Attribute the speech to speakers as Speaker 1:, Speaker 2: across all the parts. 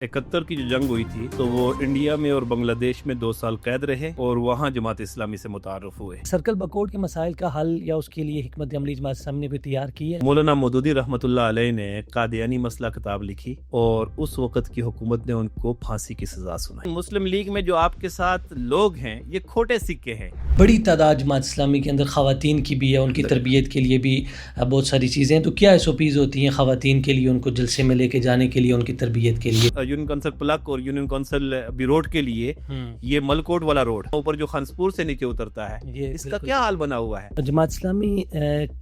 Speaker 1: 71 کی جو جنگ ہوئی تھی تو وہ انڈیا میں اور بنگلہ دیش میں 2 سال قید رہے اور وہاں جماعت اسلامی سے متعارف ہوئے۔
Speaker 2: سرکل بکوٹ کے مسائل کا حل یا اس کے لیے حکمت عملی جماعت اسلامی نے بھی تیار کی ہے۔
Speaker 1: مولانا مودودی رحمۃ اللہ علیہ نے قادیانی مسئلہ کتاب لکھی اور اس وقت کی حکومت نے ان کو پھانسی کی سزا سنائی۔ مسلم لیگ میں جو آپ کے ساتھ لوگ ہیں یہ کھوٹے سکے ہیں۔
Speaker 2: بڑی تعداد جماعت اسلامی کے اندر خواتین کی بھی ہے، ان کی تربیت کے لیے بھی بہت ساری چیزیں ہیں، تو کیا ایس او پیز ہوتی ہیں خواتین کے لیے، ان کو جلسے میں لے کے جانے کے لیے، ان کی تربیت کے لیے؟
Speaker 1: یونین کونسل پلک اور یونین کونسل بی روڈ کے لیے یہ ملکوٹ والا روڈ اوپر جو خانسپور سے نیچے اترتا ہے، اس کا کیا حال بنا ہوا ہے؟
Speaker 2: جماعت اسلامی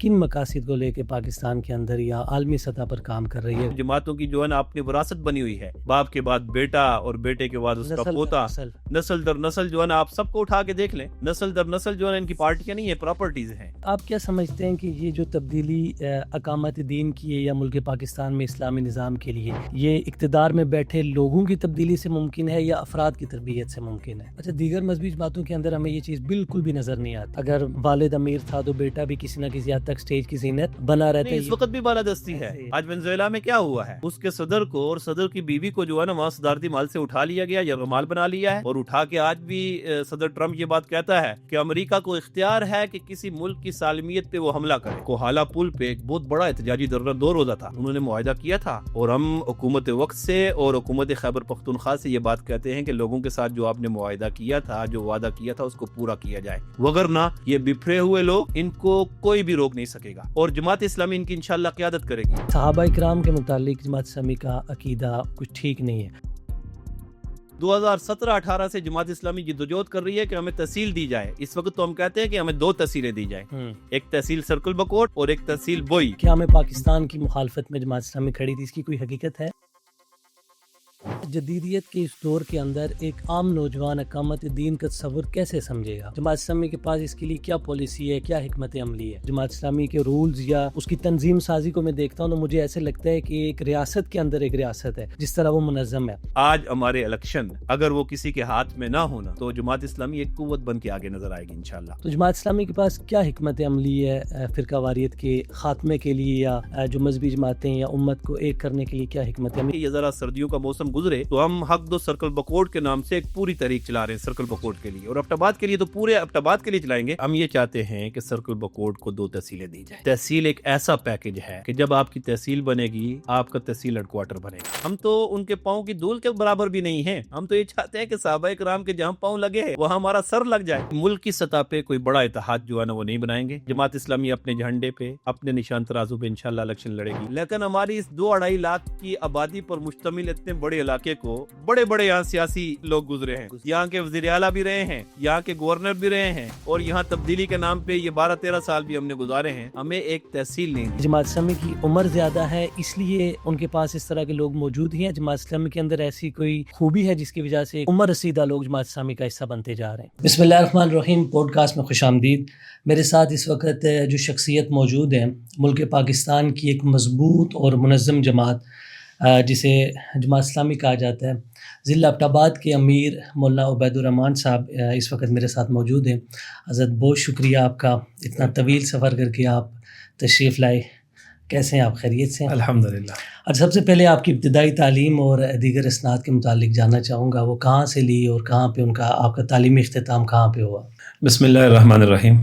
Speaker 2: کن مقاصد کو لے کے پاکستان کے اندر یا عالمی سطح پر کام کر رہی ہے؟
Speaker 1: جماعتوں کی جو ہے نا اپنی وراثت بنی ہوئی ہے، باپ کے بعد بیٹا اور بیٹے کے بعد اس کا پوتا، نسل در نسل جو ہے نا آپ سب کو اٹھا کے دیکھ لیں، نسل در نسل جو ہے نا ان کی پارٹیاں نہیں ہے، پراپرٹیز ہیں۔
Speaker 2: آپ کیا سمجھتے ہیں کہ یہ جو تبدیلی اقامت دین کی ہے یا ملک پاکستان میں اسلامی نظام کے لیے، یہ اقتدار میں بیٹھے لوگوں کی تبدیلی سے ممکن ہے یا افراد کی تربیت سے ممکن ہے؟ اچھا، دیگر مذہبی جماعتوں کے اندر ہمیں یہ چیز بالکل بھی نظر نہیں آتی، اگر والد امیر تھا تو بیٹا بھی کسی نہ کسی حد تک سٹیج کی زینت بنا رہتا ہے۔
Speaker 1: اس وقت بھی بالادستی ہے۔ آج وینزویلا میں کیا ہوا ہے، اس کے صدر کو اور صدر کی بیوی کو جو ہے نا وہاں صدارتی مال سے اٹھا لیا گیا یا مال بنا لیا ہے، اور اٹھا کے آج بھی صدر ٹرمپ یہ بات کہتا ہے کہ امریکہ کو اختیار ہے کہ کسی ملک کی سالمیت پہ وہ حملہ کرے۔ کوہالہ پل پہ ایک بہت بڑا احتجاجی دھرنا 2 روزہ تھا، انہوں نے معاہدہ کیا تھا، اور ہم حکومت وقت سے اور حکومت خیبر پختونخوا سے یہ بات کہتے ہیں کہ لوگوں کے ساتھ جو آپ نے معاہدہ کیا تھا، جو وعدہ کیا تھا، اس کو پورا کیا جائے، وگرنہ یہ بپھرے ہوئے لوگ، ان کو کوئی بھی روک نہیں سکے گا، اور جماعت اسلامی ان کی انشاءاللہ قیادت کرے گی۔
Speaker 2: صحابہ کرام کے متعلق جماعت اسلامی کا عقیدہ کچھ ٹھیک نہیں ہے۔
Speaker 1: 2017-18 سے جماعت اسلامی جدوجہد کر رہی ہے کہ ہمیں تحصیل دی جائے۔ اس وقت تو ہم کہتے ہیں کہ ہمیں 2 تحصیلیں دی جائیں، ایک تحصیل سرکل بکوٹ اور ایک تحصیل بوئی۔
Speaker 2: کیا ہمیں پاکستان کی مخالفت میں جماعت اسلامی کھڑی تھی، اس کی کوئی حقیقت ہے؟ جدیدیت کے اس دور کے اندر ایک عام نوجوان اقامت دین کا تصور کیسے سمجھے گا؟ جماعت اسلامی کے پاس اس کے لیے کیا پالیسی ہے، کیا حکمت عملی ہے؟ جماعت اسلامی کے رولز یا اس کی تنظیم سازی کو میں دیکھتا ہوں تو مجھے ایسے لگتا ہے کہ ایک ریاست کے اندر ایک ریاست ہے، جس طرح وہ منظم ہے۔
Speaker 1: آج ہمارے الیکشن اگر وہ کسی کے ہاتھ میں نہ ہونا تو جماعت اسلامی ایک قوت بن کے آگے نظر آئے گی انشاءاللہ۔
Speaker 2: تو جماعت اسلامی کے پاس کیا حکمت عملی ہے فرقہ واریت کے خاتمے کے لیے، یا جو مذہبی جماعتیں یا امت کو ایک کرنے کے لیے کیا حکمت عملی؟
Speaker 1: یہ ذرا سردیوں کا موسم گزرے تو ہم حق دو سرکل بکوٹ کے نام سے ایک پوری تحریک چلا رہے ہیں سرکل بکوٹ کے لیے، اور ابٹاباد کے لیے تو پورے ابٹاباد کے لیے چلائیں گے۔ ہم یہ چاہتے ہیں کہ سرکل بکوٹ کو 2 تحصیلیں دی جائیں۔ تحصیل ایک ایسا پیکج ہے کہ جب آپ کی تحصیل بنے گی آپ کا تحصیل ہیڈ کوارٹر بنے گا۔ ہم تو ان کے پاؤں کی دھول کے برابر بھی نہیں ہیں، ہم تو یہ چاہتے ہیں کہ صحابہ کرام کے جہاں پاؤں لگے ہیں وہاں ہمارا سر لگ جائے۔ ملک کی سطح پہ کوئی بڑا اتحاد جو ہے نا وہ نہیں بنائیں گے، جماعت اسلامی اپنے جھنڈے پہ اپنے نشان ترازو پہ انشاءاللہ الیکشن لڑے گی، لیکن ہماری اس 2-2.5 لاکھ کی آبادی پر مشتمل اتنے بڑے علاقے کو بڑے یہاں سیاسی لوگ گزرے ہیں، یہاں کے وزیر اعلیٰ بھی رہے ہیں، یہاں کے گورنر بھی رہے ہیں، اور یہاں تبدیلی کے نام پہ یہ 12-13 سال بھی ہم نے گزارے ہیں، ہمیں ایک تحصیل نہیں دی۔
Speaker 2: جماعت اسلامی کی عمر زیادہ ہے اس لیے ان کے پاس اس طرح کے لوگ موجود ہیں؟ جماعت اسلامی کے اندر ایسی کوئی خوبی ہے جس کی وجہ سے عمر رسیدہ لوگ جماعت اسلامی کا حصہ بنتے جا رہے ہیں؟ بسم اللہ الرحمن الرحیم، پوڈ کاسٹ میں خوش آمدید۔ میرے ساتھ اس وقت جو شخصیت موجود ہیں ملک پاکستان کی ایک مضبوط اور منظم جماعت جسے جماعت اسلامی کہا جاتا ہے، ضلع ابٹاباد کے امیر مولانا عبید الرحمان صاحب اس وقت میرے ساتھ موجود ہیں۔ حضرت بہت شکریہ آپ کا، اتنا طویل سفر کر کے آپ تشریف لائے۔ کیسے ہیں آپ؟ خیریت سے ہیں؟
Speaker 1: الحمدللہ۔
Speaker 2: اور سب سے پہلے آپ کی ابتدائی تعلیم اور دیگر اسناد کے متعلق جاننا چاہوں گا، وہ کہاں سے لی اور کہاں پہ آپ کا تعلیمی اختتام کہاں پہ ہوا؟
Speaker 1: بسم اللہ الرحمن الرحیم۔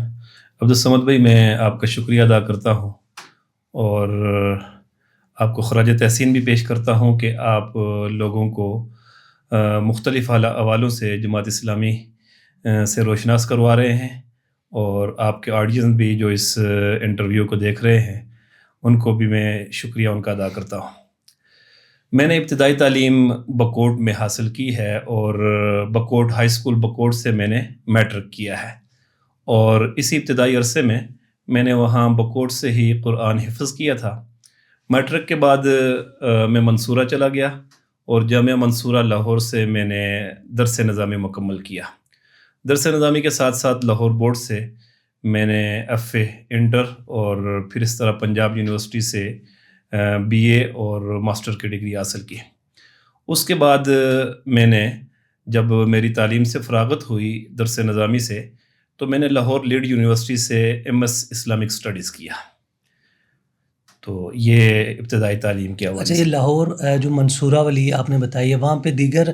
Speaker 1: عبدالصمد بھائی، میں آپ کا شکریہ ادا کرتا ہوں اور آپ کو خراج تحسین بھی پیش کرتا ہوں کہ آپ لوگوں کو مختلف حوالوں سے جماعت اسلامی سے روشناس کروا رہے ہیں، اور آپ کے آڈینس بھی جو اس انٹرویو کو دیکھ رہے ہیں ان کو بھی میں شکریہ ان کا ادا کرتا ہوں۔ میں نے ابتدائی تعلیم بکوٹ میں حاصل کی ہے، اور بکوٹ ہائی اسکول بکوٹ سے میں نے میٹرک کیا ہے، اور اسی ابتدائی عرصے میں نے وہاں بکوٹ سے ہی قرآن حفظ کیا تھا۔ میٹرک کے بعد میں منصورہ چلا گیا، اور جامعہ منصورہ لاہور سے میں نے درس نظامی مکمل کیا۔ درس نظامی کے ساتھ ساتھ لاہور بورڈ سے میں نے ایف اے انٹر اور پھر اس طرح پنجاب یونیورسٹی سے بی اے اور ماسٹر کی ڈگری حاصل کی۔ اس کے بعد میں نے جب میری تعلیم سے فراغت ہوئی درس نظامی سے، تو میں نے لاہور لیڈ یونیورسٹی سے ایم ایس اسلامک اسٹڈیز کیا۔ تو یہ ابتدائی تعلیم کے حوالے
Speaker 2: اچھا،
Speaker 1: سے۔
Speaker 2: یہ لاہور جو منصورہ والی آپ نے بتائی ہے، وہاں پہ دیگر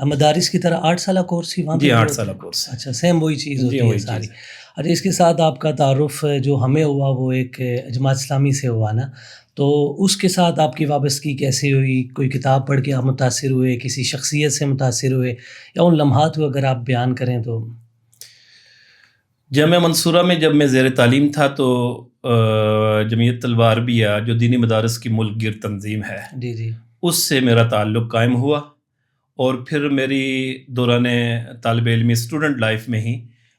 Speaker 2: مدارس کی طرح 8 سالہ کورس ہی وہاں پہ
Speaker 1: جی،
Speaker 2: بھی
Speaker 1: 8
Speaker 2: ہوتا
Speaker 1: سالہ
Speaker 2: ہے؟
Speaker 1: کورس ہے۔
Speaker 2: اچھا، سیم وہی چیز
Speaker 1: جی،
Speaker 2: ہوتی ہے
Speaker 1: وہی
Speaker 2: ساری۔
Speaker 1: چیز ہے۔
Speaker 2: اچھا، اس کے ساتھ آپ کا تعارف جو ہمیں ہوا وہ ایک جماعت اسلامی سے ہوا نا، تو اس کے ساتھ آپ کی وابستگی کیسے ہوئی؟ کوئی کتاب پڑھ کے آپ متاثر ہوئے، کسی شخصیت سے متاثر ہوئے، یا ان لمحات کو اگر آپ بیان کریں تو؟
Speaker 1: جامعہ منصورہ میں جب میں زیر تعلیم تھا تو جمعیت طلبہ عربیہ جو دینی مدارس کی ملک گیر تنظیم ہے،
Speaker 2: جی جی،
Speaker 1: اس سے میرا تعلق قائم ہوا، اور پھر میری دوران طالب علمی اسٹوڈنٹ لائف میں ہی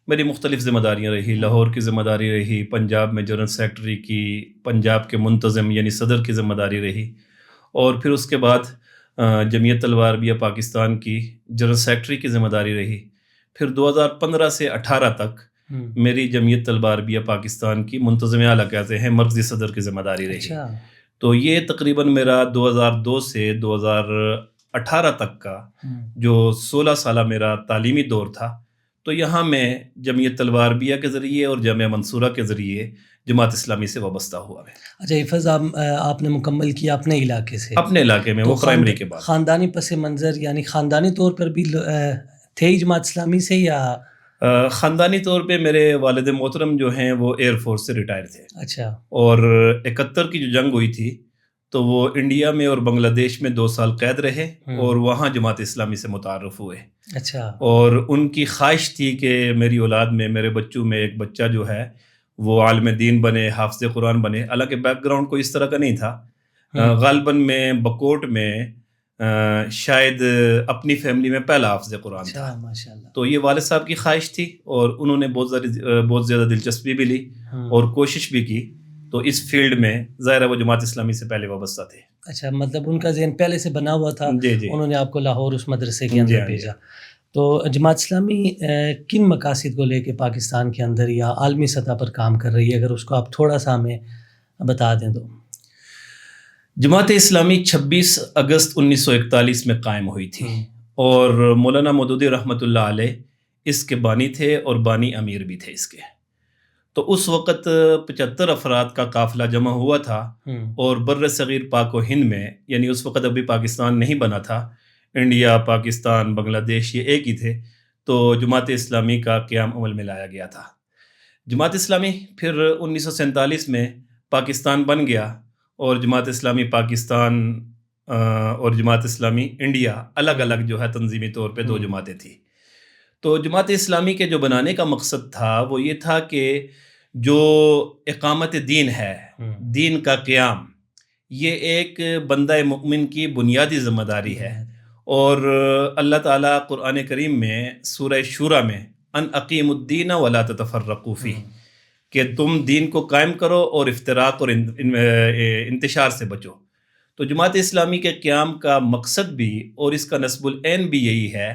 Speaker 1: میری مختلف ذمہ داریاں رہی۔ لاہور کی ذمہ داری رہی، پنجاب میں جنرل سیکرٹری کی، پنجاب کے منتظم یعنی صدر کی ذمہ داری رہی، اور پھر اس کے بعد جمعیت طلبہ عربیہ پاکستان کی جنرل سیکرٹری کی ذمہ داری رہی۔ پھر 2015 سے 18 تک میری جمعیت طلبہ عربیہ پاکستان کی منتظم اعلیٰ کہتے ہیں مرکزی صدر کی ذمہ داری رہی۔
Speaker 2: اچھا،
Speaker 1: تو یہ تقریباً میرا 2002 سے 2018 تک کا جو 16 سالہ میرا تعلیمی دور تھا، تو یہاں میں جمعیت طلبہ عربیہ کے ذریعے اور جامعہ منصورہ کے ذریعے جماعت اسلامی سے وابستہ ہوا ہے۔
Speaker 2: اچھا، حفظ آپ نے مکمل کیا اپنے علاقے سے؟
Speaker 1: اپنے علاقے میں، وہ پرائمری کے بعد۔
Speaker 2: خاندانی پس منظر یعنی خاندانی طور پر بھی تھے ہی جماعت اسلامی سے، یا؟
Speaker 1: خاندانی طور پہ میرے والد محترم جو ہیں وہ ایئر فورس سے ریٹائر تھے،
Speaker 2: اچھا،
Speaker 1: اور 71 کی جو جنگ ہوئی تھی تو وہ انڈیا میں اور بنگلہ دیش میں 2 سال قید رہے، اور وہاں جماعت اسلامی سے متعارف ہوئے۔
Speaker 2: اچھا،
Speaker 1: اور ان کی خواہش تھی کہ میری اولاد میں، میرے بچوں میں ایک بچہ جو ہے وہ عالم دین بنے، حافظ قرآن بنے۔ حالانکہ بیک گراؤنڈ کوئی اس طرح کا نہیں تھا، غالباً میں بکوٹ میں شاید اپنی فیملی میں پہلا حافظ قرآن تھا۔
Speaker 2: ماشاءاللہ۔
Speaker 1: تو یہ والد صاحب کی خواہش تھی، اور انہوں نے بہت زیادہ دلچسپی بھی لی اور کوشش بھی کی، تو اس فیلڈ میں ظاہر ہے وہ جماعت اسلامی سے پہلے وابستہ تھے۔
Speaker 2: اچھا، مطلب ان کا ذہن پہلے سے بنا ہوا تھا،
Speaker 1: جی جی،
Speaker 2: انہوں نے آپ کو لاہور اس مدرسے کے اندر بھیجا۔ تو جماعت اسلامی کن مقاصد کو لے کے پاکستان کے اندر یا عالمی سطح پر کام کر رہی ہے، اگر اس کو آپ تھوڑا سا ہمیں بتا دیں تو؟
Speaker 1: جماعت اسلامی 26 اگست 1941 میں قائم ہوئی تھی، اور مولانا مودودی رحمۃ اللہ علیہ اس کے بانی تھے اور بانی امیر بھی تھے اس کے۔ تو اس وقت 75 افراد کا قافلہ جمع ہوا تھا، اور بر صغیر پاک و ہند میں، یعنی اس وقت ابھی پاکستان نہیں بنا تھا، انڈیا، پاکستان، بنگلہ دیش یہ ایک ہی تھے، تو جماعت اسلامی کا قیام عمل میں لایا گیا تھا۔ جماعت اسلامی پھر 1947 میں پاکستان بن گیا، اور جماعت اسلامی پاکستان اور جماعت اسلامی انڈیا الگ الگ جو ہے تنظیمی طور پہ 2 جماعتیں تھیں۔ تو جماعت اسلامی کے جو بنانے کا مقصد تھا وہ یہ تھا کہ جو اقامت دین ہے، دین کا قیام، یہ ایک بندہ مؤمن کی بنیادی ذمہ داری ہے، اور اللہ تعالیٰ قرآن کریم میں سورہ شورى میں ان اقیم الدین ولا تتفرقوا فیہ، کہ تم دین کو قائم کرو اور افتراق اور انتشار سے بچو۔ تو جماعت اسلامی کے قیام کا مقصد بھی اور اس کا نصب العین بھی یہی ہے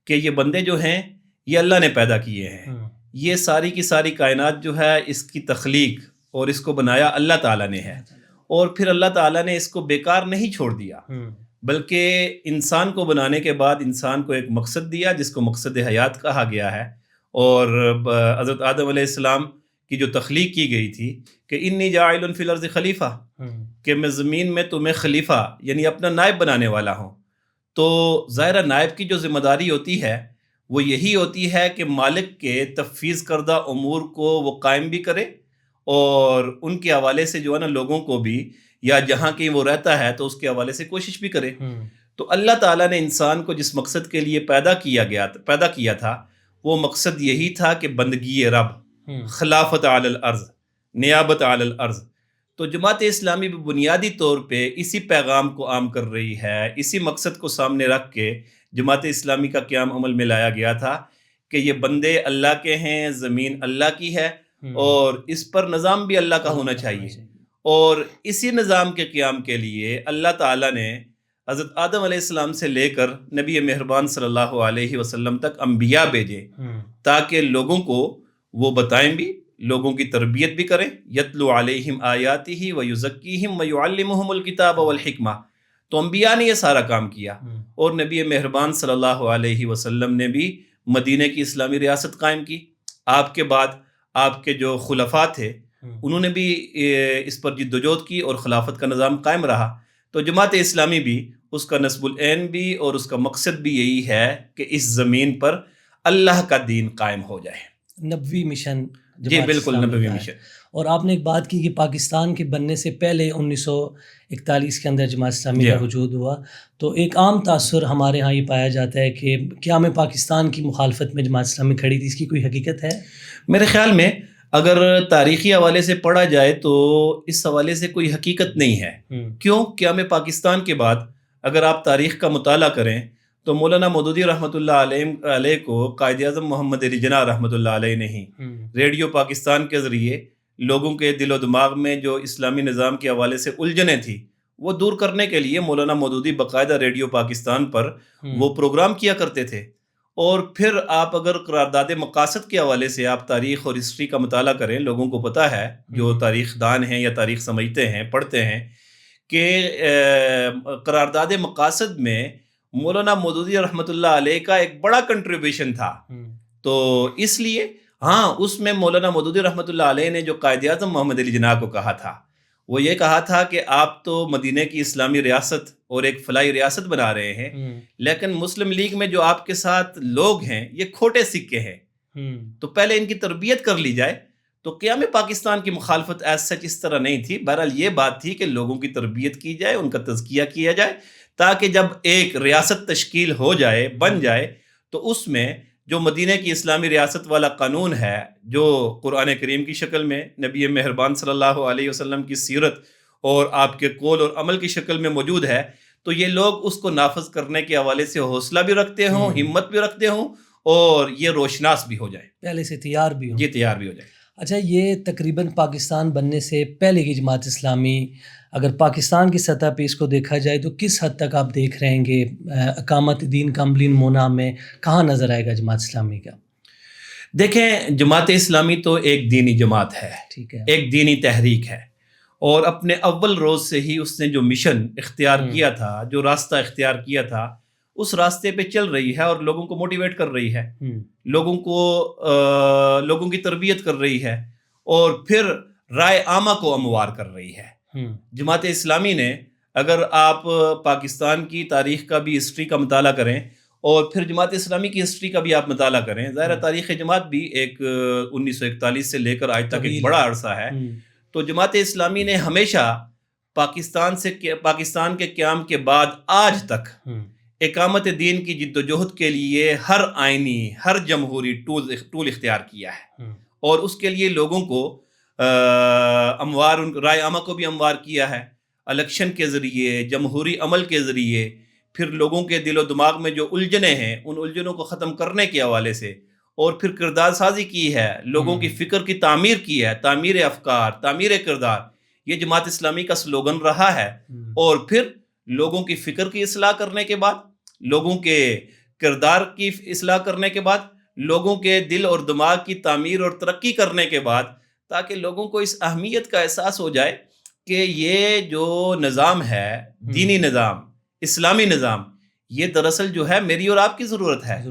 Speaker 1: کہ یہ بندے جو ہیں یہ اللہ نے پیدا کیے ہیں، یہ ساری کی ساری کائنات جو ہے اس کی تخلیق اور اس کو بنایا اللہ تعالیٰ نے ہے، اور پھر اللہ تعالیٰ نے اس کو بیکار نہیں چھوڑ دیا، بلکہ انسان کو بنانے کے بعد انسان کو ایک مقصد دیا جس کو مقصد حیات کہا گیا ہے۔ اور حضرت آدم علیہ السلام کی جو تخلیق کی گئی تھی کہ انی جاعل فی الارض خلیفہ، کہ میں زمین میں تمہیں خلیفہ یعنی اپنا نائب بنانے والا ہوں۔ تو ظاہرہ نائب کی جو ذمہ داری ہوتی ہے وہ یہی ہوتی ہے کہ مالک کے تفویض کردہ امور کو وہ قائم بھی کرے، اور ان کے حوالے سے جو ہے نا لوگوں کو بھی، یا جہاں کہیں وہ رہتا ہے تو اس کے حوالے سے کوشش بھی کرے۔ تو اللہ تعالیٰ نے انسان کو جس مقصد کے لیے پیدا کیا تھا وہ مقصد یہی تھا کہ بندگی رب، خلافت علی الارض، نیابت علی الارض۔ تو جماعت اسلامی بھی بنیادی طور پہ اسی پیغام کو عام کر رہی ہے، اسی مقصد کو سامنے رکھ کے جماعت اسلامی کا قیام عمل میں لایا گیا تھا کہ یہ بندے اللہ کے ہیں، زمین اللہ کی ہے، اور اس پر نظام بھی اللہ کا ہونا چاہیے۔ اور اسی نظام کے قیام کے لیے اللہ تعالیٰ نے حضرت آدم علیہ السلام سے لے کر نبی مہربان صلی اللہ علیہ وسلم تک انبیاء بھیجے، تاکہ لوگوں کو وہ بتائیں بھی، لوگوں کی تربیت بھی کریں، یتلو علیہم آیاتہ ویزکیہم ویعلمہم الکتاب والحکمہ۔ تو انبیاء نے یہ سارا کام کیا، اور نبی مہربان صلی اللہ علیہ وسلم نے بھی مدینہ کی اسلامی ریاست قائم کی۔ آپ کے بعد آپ کے جو خلفاء تھے انہوں نے بھی اس پر جد و جہد کی اور خلافت کا نظام قائم رہا. تو جماعت اسلامی بھی اس کا نصب العین بھی اور اس کا مقصد بھی یہی ہے کہ اس زمین پر اللہ کا دین قائم ہو جائے.
Speaker 2: نبوی مشن.
Speaker 1: جی بالکل نبوی مشن.
Speaker 2: اور آپ نے ایک بات کی کہ پاکستان کے بننے سے پہلے 1941 کے اندر جماعت اسلامی کا وجود ہوا، تو ایک عام تاثر ہمارے ہاں یہ پایا جاتا ہے کہ قیام پاکستان کی مخالفت میں جماعت اسلامی کھڑی تھی. اس کی کوئی حقیقت ہے؟
Speaker 1: میرے خیال میں اگر تاریخی حوالے سے پڑھا جائے تو اس حوالے سے کوئی حقیقت نہیں ہے. کیوں؟ قیام پاکستان کے بعد اگر آپ تاریخ کا مطالعہ کریں تو مولانا مودودی رحمۃ اللہ علیہ کو قائد اعظم محمد علی جناح رحمۃ اللہ علیہ نے ہی ریڈیو پاکستان کے ذریعے لوگوں کے دل و دماغ میں جو اسلامی نظام کے حوالے سے الجھنیں تھیں وہ دور کرنے کے لیے مولانا مودودی باقاعدہ ریڈیو پاکستان پر وہ پروگرام کیا کرتے تھے. اور پھر آپ اگر قرارداد مقاصد کے حوالے سے آپ تاریخ اور ہسٹری کا مطالعہ کریں، لوگوں کو پتہ ہے جو تاریخ دان ہیں یا تاریخ سمجھتے ہیں پڑھتے ہیں کہ قرارداد مقاصد میں مولانا مودودی رحمۃ اللہ علیہ کا ایک بڑا کنٹریبیوشن تھا. تو اس لیے اس میں مولانا مودودی رحمۃ اللہ علیہ نے جو قائد اعظم محمد علی جناح کو کہا تھا وہ یہ کہا تھا کہ آپ تو مدینہ کی اسلامی ریاست اور ایک فلاحی ریاست بنا رہے ہیں، لیکن مسلم لیگ میں جو آپ کے ساتھ لوگ ہیں یہ کھوٹے سکے ہیں، تو پہلے ان کی تربیت کر لی جائے. تو قیام پاکستان کی مخالفت ایز سچ اس طرح نہیں تھی. بہرحال یہ بات تھی کہ لوگوں کی تربیت کی جائے، ان کا تزکیہ کیا جائے، تاکہ جب ایک ریاست تشکیل ہو جائے بن جائے تو اس میں جو مدینہ کی اسلامی ریاست والا قانون ہے جو قرآن کریم کی شکل میں، نبی مہربان صلی اللہ علیہ وسلم کی سیرت اور آپ کے قول اور عمل کی شکل میں موجود ہے، تو یہ لوگ اس کو نافذ کرنے کے حوالے سے حوصلہ بھی رکھتے ہوں، ہمت بھی رکھتے ہوں اور یہ روشناس بھی ہو جائے،
Speaker 2: پہلے سے تیار بھی ہوں.
Speaker 1: یہ تیار بھی ہو جائے.
Speaker 2: اچھا، یہ تقریباً پاکستان بننے سے پہلے کی جماعت اسلامی، اگر پاکستان کی سطح پہ اس کو دیکھا جائے تو کس حد تک آپ دیکھ رہے ہیں کہ اقامت دین کا عملی نمونہ میں کہاں نظر آئے گا جماعت اسلامی کا؟
Speaker 1: دیکھیں، جماعت اسلامی تو ایک دینی جماعت ہے،
Speaker 2: ٹھیک ہے،
Speaker 1: ایک دینی تحریک ہے، اور اپنے اول روز سے ہی اس نے جو مشن اختیار کیا تھا، جو راستہ اختیار کیا تھا، اس راستے پہ چل رہی ہے اور لوگوں کو موٹیویٹ کر رہی ہے، لوگوں کی تربیت کر رہی ہے اور پھر رائے عامہ کو ہموار کر رہی ہے. جماعت اسلامی نے، اگر آپ پاکستان کی تاریخ کا بھی ہسٹری کا مطالعہ کریں اور پھر جماعت اسلامی کی ہسٹری کا بھی آپ مطالعہ کریں، ظاہر تاریخ جماعت بھی ایک 1941 سے لے کر آج تک ایک بڑا عرصہ ہے، تو جماعت اسلامی نے ہمیشہ پاکستان کے قیام کے بعد آج تک اقامت دین کی جد و جہد کے لیے ہر آئینی، ہر جمہوری ٹول اختیار کیا ہے، اور اس کے لیے لوگوں کو رائے عامہ کو بھی ہموار کیا ہے، الیکشن کے ذریعے، جمہوری عمل کے ذریعے، پھر لوگوں کے دل و دماغ میں جو الجھنیں ہیں ان الجھنوں کو ختم کرنے کے حوالے سے، اور پھر کردار سازی کی ہے، لوگوں کی فکر کی تعمیر کی ہے، تعمیر افکار، تعمیر کردار، یہ جماعت اسلامی کا سلوگن رہا ہے. اور پھر لوگوں کی فکر کی اصلاح کرنے کے بعد، لوگوں کے کردار کی اصلاح کرنے کے بعد، لوگوں کے دل اور دماغ کی تعمیر اور ترقی کرنے کے بعد، تاکہ لوگوں کو اس اہمیت کا احساس ہو جائے کہ یہ جو نظام ہے، دینی نظام، اسلامی نظام، یہ دراصل جو ہے میری اور آپ کی ضرورت ہے،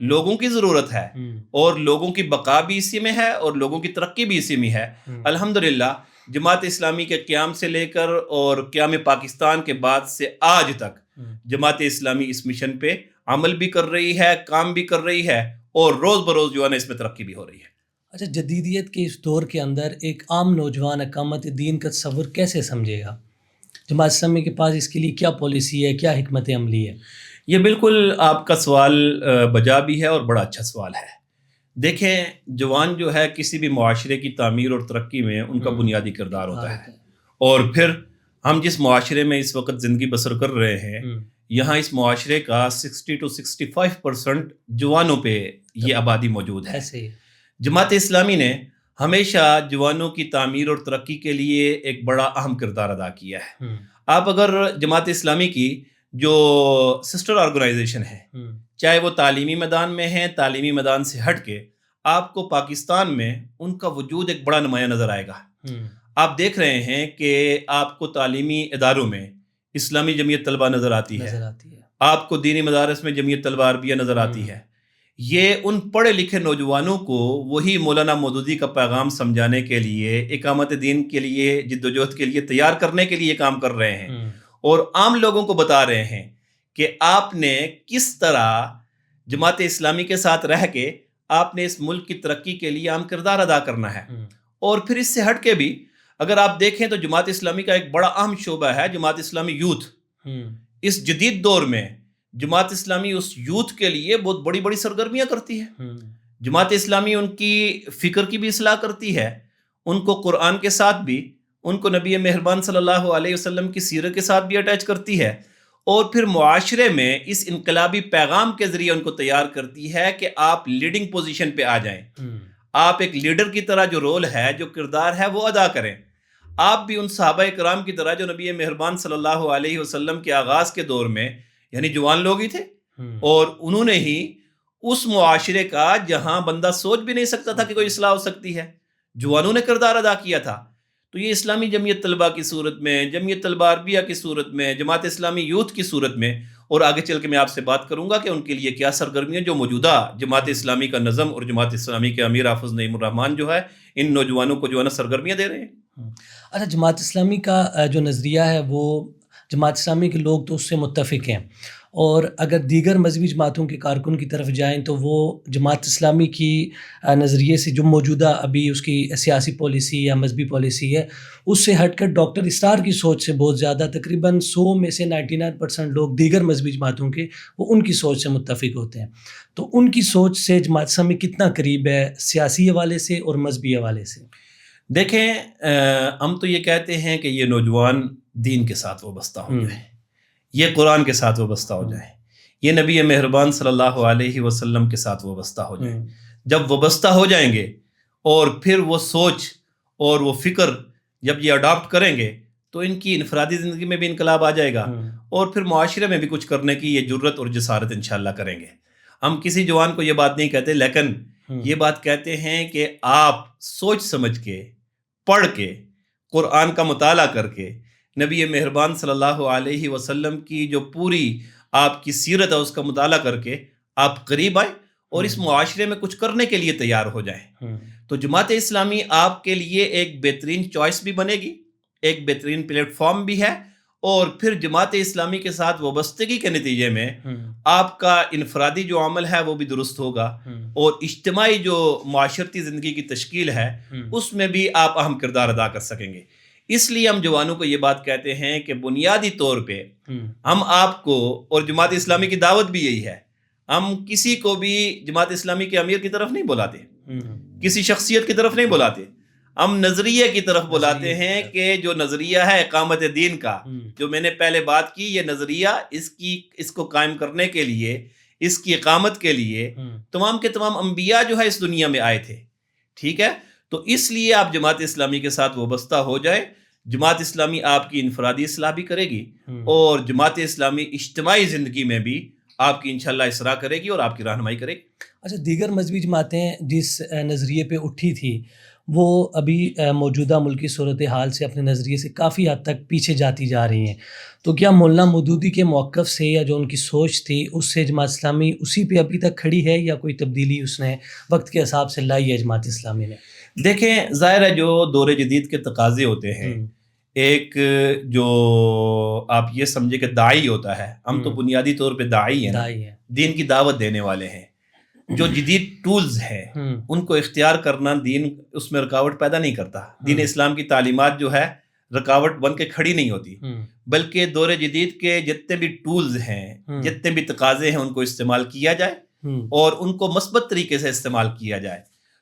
Speaker 1: لوگوں کی ضرورت ہے، اور لوگوں کی بقا بھی اسی میں ہے اور لوگوں کی ترقی بھی اسی میں ہے. الحمدللہ جماعت اسلامی کے قیام سے لے کر اور قیام پاکستان کے بعد سے آج تک جماعت اسلامی اس مشن پہ عمل بھی کر رہی ہے، کام بھی کر رہی ہے، اور روز بروز جو ہے نا اس میں ترقی بھی ہو رہی ہے.
Speaker 2: اچھا، جدیدیت کے اس دور کے اندر ایک عام نوجوان اقامت دین کا تصور کیسے سمجھے گا؟ جماعت اسلامی کے پاس اس کے لیے کیا پالیسی ہے، کیا حکمت عملی ہے؟
Speaker 1: یہ بالکل آپ کا سوال بجا بھی ہے اور بڑا اچھا سوال ہے. دیکھیں، جوان جو ہے کسی بھی معاشرے کی تعمیر اور ترقی میں ان کا بنیادی کردار ہوتا ہے، اور پھر ہم جس معاشرے میں اس وقت زندگی بسر کر رہے ہیں، یہاں اس معاشرے کا 60 to 65% جوانوں پہ یہ آبادی موجود ہے. جماعت اسلامی نے ہمیشہ جوانوں کی تعمیر اور ترقی کے لیے ایک بڑا اہم کردار ادا کیا ہے. آپ اگر جماعت اسلامی کی جو سسٹر آرگنائزیشن ہے، چاہے وہ تعلیمی میدان میں ہیں، تعلیمی میدان سے ہٹ کے آپ کو پاکستان میں ان کا وجود ایک بڑا نمایاں نظر آئے گا. آپ دیکھ رہے ہیں کہ آپ کو تعلیمی اداروں میں اسلامی جمعیت طلبہ نظر آتی ہے، آپ کو دینی مدارس میں جمعیت طلبہ عربیہ نظر آتی ہے. یہ ان پڑھے لکھے نوجوانوں کو وہی مولانا مودودی کا پیغام سمجھانے کے لیے، اقامت دین کے لیے، جدوجہد کے لیے تیار کرنے کے لیے کام کر رہے ہیں، اور عام لوگوں کو بتا رہے ہیں کہ آپ نے کس طرح جماعت اسلامی کے ساتھ رہ کے آپ نے اس ملک کی ترقی کے لیے اہم کردار ادا کرنا ہے۔ اور پھر اس سے ہٹ کے بھی اگر آپ دیکھیں تو جماعت اسلامی کا ایک بڑا اہم شعبہ ہے جماعت اسلامی یوتھ۔ اس جدید دور میں جماعت اسلامی اس یوتھ کے لیے بہت بڑی بڑی سرگرمیاں کرتی ہے۔ جماعت اسلامی ان کی فکر کی بھی اصلاح کرتی ہے، ان کو قرآن کے ساتھ بھی، ان کو نبی مہربان صلی اللہ علیہ وسلم کی سیرت کے ساتھ بھی اٹیچ کرتی ہے، اور پھر معاشرے میں اس انقلابی پیغام کے ذریعے ان کو تیار کرتی ہے کہ آپ لیڈنگ پوزیشن پہ آ جائیں، آپ ایک لیڈر کی طرح جو رول ہے، جو کردار ہے وہ ادا کریں۔ آپ بھی ان صحابہ کرام کی طرح جو نبی مہربان صلی اللہ علیہ وسلم کے آغاز کے دور میں یعنی جوان لوگ ہی تھے، اور انہوں نے ہی اس معاشرے کا جہاں بندہ سوچ بھی نہیں سکتا تھا کہ کوئی اصلاح ہو سکتی ہے، جوانوں نے کردار ادا کیا تھا۔ تو یہ اسلامی جمعیت طلبہ کی صورت میں، جمعیت طلبہ عربیہ کی صورت میں، جماعت اسلامی یوتھ کی صورت میں، اور آگے چل کے میں آپ سے بات کروں گا کہ ان کے لیے کیا سرگرمیاں جو موجودہ جماعت اسلامی کا نظم اور جماعت اسلامی کے امیر حافظ نعیم الرحمن جو ہے ان نوجوانوں کو جو ہے نا سرگرمیاں دے رہے ہیں۔
Speaker 2: اچھا، جماعت اسلامی کا جو نظریہ ہے وہ جماعت اسلامی کے لوگ تو اس سے متفق ہیں، اور اگر دیگر مذہبی جماعتوں کے کارکن کی طرف جائیں تو وہ جماعت اسلامی کی نظریے سے جو موجودہ ابھی اس کی سیاسی پالیسی یا مذہبی پالیسی ہے اس سے ہٹ کر ڈاکٹر اسرار کی سوچ سے بہت زیادہ، تقریباً 100 میں سے 99% لوگ دیگر مذہبی جماعتوں کے وہ ان کی سوچ سے متفق ہوتے ہیں۔ تو ان کی سوچ سے جماعت اسلامی کتنا قریب ہے سیاسی حوالے سے اور مذہبی حوالے سے؟
Speaker 1: دیکھیں، ہم تو یہ کہتے ہیں کہ یہ نوجوان دین کے ساتھ وابستہ ہو جائیں، یہ قرآن کے ساتھ وابستہ ہو جائیں، یہ نبی مہربان صلی اللہ علیہ وسلم کے ساتھ وابستہ ہو جائیں۔ جب وابستہ ہو جائیں گے اور پھر وہ سوچ اور وہ فکر جب یہ اڈاپٹ کریں گے تو ان کی انفرادی زندگی میں بھی انقلاب آ جائے گا، اور پھر معاشرے میں بھی کچھ کرنے کی یہ جرت اور جسارت انشاءاللہ کریں گے۔ ہم کسی جوان کو یہ بات نہیں کہتے، لیکن یہ بات کہتے ہیں کہ آپ سوچ سمجھ کے، پڑھ کے، قرآن کا مطالعہ کر کے، نبی مہربان صلی اللہ علیہ وسلم کی جو پوری آپ کی سیرت ہے اس کا مطالعہ کر کے آپ قریب آئیں اور اس معاشرے میں کچھ کرنے کے لیے تیار ہو جائیں۔ تو جماعت اسلامی آپ کے لیے ایک بہترین چوائس بھی بنے گی، ایک بہترین پلیٹ فارم بھی ہے، اور پھر جماعت اسلامی کے ساتھ وابستگی کے نتیجے میں آپ کا انفرادی جو عمل ہے وہ بھی درست ہوگا، اور اجتماعی جو معاشرتی زندگی کی تشکیل ہے اس میں بھی آپ اہم کردار ادا کر سکیں گے۔ اس لیے ہم جوانوں کو یہ بات کہتے ہیں کہ بنیادی طور پہ ہم آپ کو، اور جماعت اسلامی کی دعوت بھی یہی ہے، ہم کسی کو بھی جماعت اسلامی کے امیر کی طرف نہیں بلاتے، کسی شخصیت کی طرف نہیں بلاتے، ہم نظریے کی طرف بلاتے ہیں کہ جو نظریہ ہے اقامت دین کا، جو میں نے پہلے بات کی، یہ نظریہ اس کو قائم کرنے کے لیے، اس کی اقامت کے لیے تمام کے تمام انبیاء جو ہے اس دنیا میں آئے تھے، ٹھیک ہے؟ تو اس لیے آپ جماعت اسلامی کے ساتھ وابستہ ہو جائیں۔ جماعت اسلامی آپ کی انفرادی اصلاح بھی کرے گی، اور جماعت اسلامی اجتماعی زندگی میں بھی آپ کی انشاءاللہ اصلاح کرے گی اور آپ کی رہنمائی کرے گی۔
Speaker 2: اچھا، دیگر مذہبی جماعتیں جس نظریے پہ اٹھی تھی وہ ابھی موجودہ ملکی صورتحال سے اپنے نظریے سے کافی حد تک پیچھے جاتی جا رہی ہیں، تو کیا مولانا مودودی کے موقف سے یا جو ان کی سوچ تھی اس سے جماعت اسلامی اسی پہ ابھی تک کھڑی ہے، یا کوئی تبدیلی اس نے وقت کے حساب سے لائی ہے جماعت اسلامی نے؟
Speaker 1: دیکھیں، ظاہر ہے جو دور جدید کے تقاضے ہوتے ہیں، ایک جو آپ یہ سمجھے کہ داعی ہوتا ہے، ہم تو بنیادی طور پہ داعی ہیں، دین کی دعوت دینے والے ہیں، جو جدید ٹولز ہیں ان کو اختیار کرنا دین اس میں رکاوٹ پیدا نہیں کرتا۔ دین اسلام کی تعلیمات جو ہے رکاوٹ بن کے کھڑی نہیں ہوتی، بلکہ دور جدید کے جتنے بھی ٹولز ہیں، جتنے بھی تقاضے ہیں ان کو استعمال کیا جائے اور ان کو مثبت طریقے سے استعمال کیا جائے۔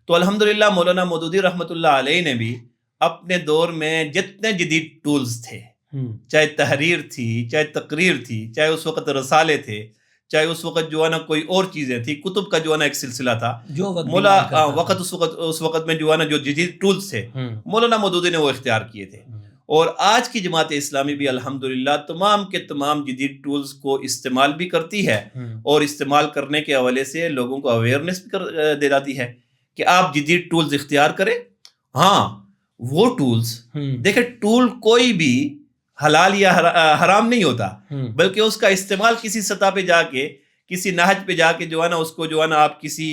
Speaker 1: تو الحمدللہ مولانا مودودی رحمۃ اللہ علیہ نے بھی اپنے دور میں جتنے جدید ٹولز تھے، چاہے تحریر تھی، چاہے تقریر تھی، چاہے اس وقت رسالے تھے، چاہے اس وقت جو ہے نا کوئی اور چیزیں تھی، کتب کا جو ہے نا ایک سلسلہ تھا، اس وقت میں جو ہے نا جو جدید ٹولز تھے مولانا مودودی نے وہ اختیار کیے تھے۔ اور آج کی جماعت اسلامی بھی الحمدللہ تمام کے تمام جدید ٹولز کو استعمال بھی کرتی ہے، اور استعمال کرنے کے حوالے سے لوگوں کو اویئرنیس بھی دے جاتی ہے کہ آپ جدید ٹولز اختیار کریں۔ ہاں، وہ ٹولز دیکھیں، ٹول کوئی بھی حلال یا حرام نہیں ہوتا، بلکہ اس کا استعمال کسی سطح پہ جا کے کسی نہج پہ جا کے جو ہے نا اس کو جو ہے نا آپ کسی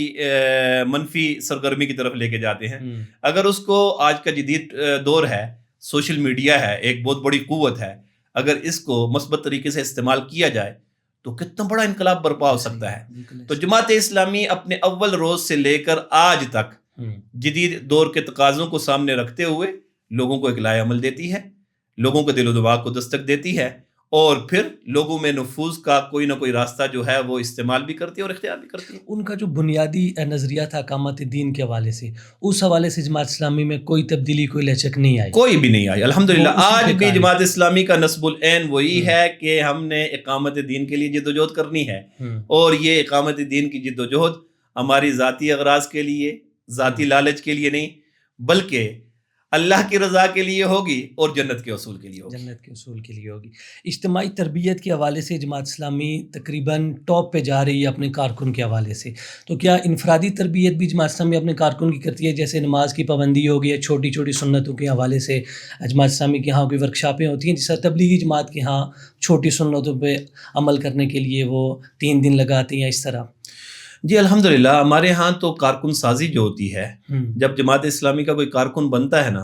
Speaker 1: منفی سرگرمی کی طرف لے کے جاتے ہیں. اگر اس کو آج کا جدید دور ہے، سوشل میڈیا ہے، ایک بہت بڑی قوت ہے، اگر اس کو مثبت طریقے سے استعمال کیا جائے تو کتنا بڑا انقلاب برپا ہو سکتا ہے. تو جماعت اسلامی اپنے اول روز سے لے کر آج تک جدید دور کے تقاضوں کو سامنے رکھتے ہوئے لوگوں کو اقلاع عمل دیتی ہے، لوگوں کے دل و دماغ کو دستک دیتی ہے، اور پھر لوگوں میں نفوذ کا کوئی نہ کوئی راستہ جو ہے وہ استعمال بھی کرتی ہے اور اختیار بھی کرتی ہے.
Speaker 2: ان کا جو بنیادی نظریہ تھا اقامت دین کے حوالے سے، اس حوالے سے جماعت اسلامی میں کوئی تبدیلی، کوئی لچک نہیں آئی؟
Speaker 1: کوئی بھی نہیں آئی الحمدللہ. آج بھی جماعت اسلامی کا نصب العین وہی ہے کہ ہم نے اقامت دین کے لیے جد و جہد کرنی ہے، اور یہ اقامت دین کی جد و جہد ہماری ذاتی اغراض کے لیے، ذاتی لالچ کے لیے نہیں، بلکہ اللہ کی رضا کے لیے ہوگی اور جنت کے اصول کے لیے ہوگی.
Speaker 2: جنت کے اصول کے لیے ہوگی. اجتماعی تربیت کے حوالے سے جماعت اسلامی تقریباً ٹاپ پہ جا رہی ہے اپنے کارکن کے حوالے سے، تو کیا انفرادی تربیت بھی جماعت اسلامی اپنے کارکن کی کرتی ہے؟ جیسے نماز کی پابندی ہوگی یا چھوٹی چھوٹی سنتوں کے حوالے سے جماعت اسلامی کے ہاں کوئی ورکشاپیں ہوتی ہیں، جس طرح تبلیغی جماعت کے ہاں چھوٹی سنتوں پہ عمل کرنے کے لیے وہ 3 دن لگاتے ہیں اس طرح؟
Speaker 1: جی الحمدللہ ہمارے ہاں تو کارکن سازی جو ہوتی ہے، جب جماعت اسلامی کا کوئی کارکن بنتا ہے نا،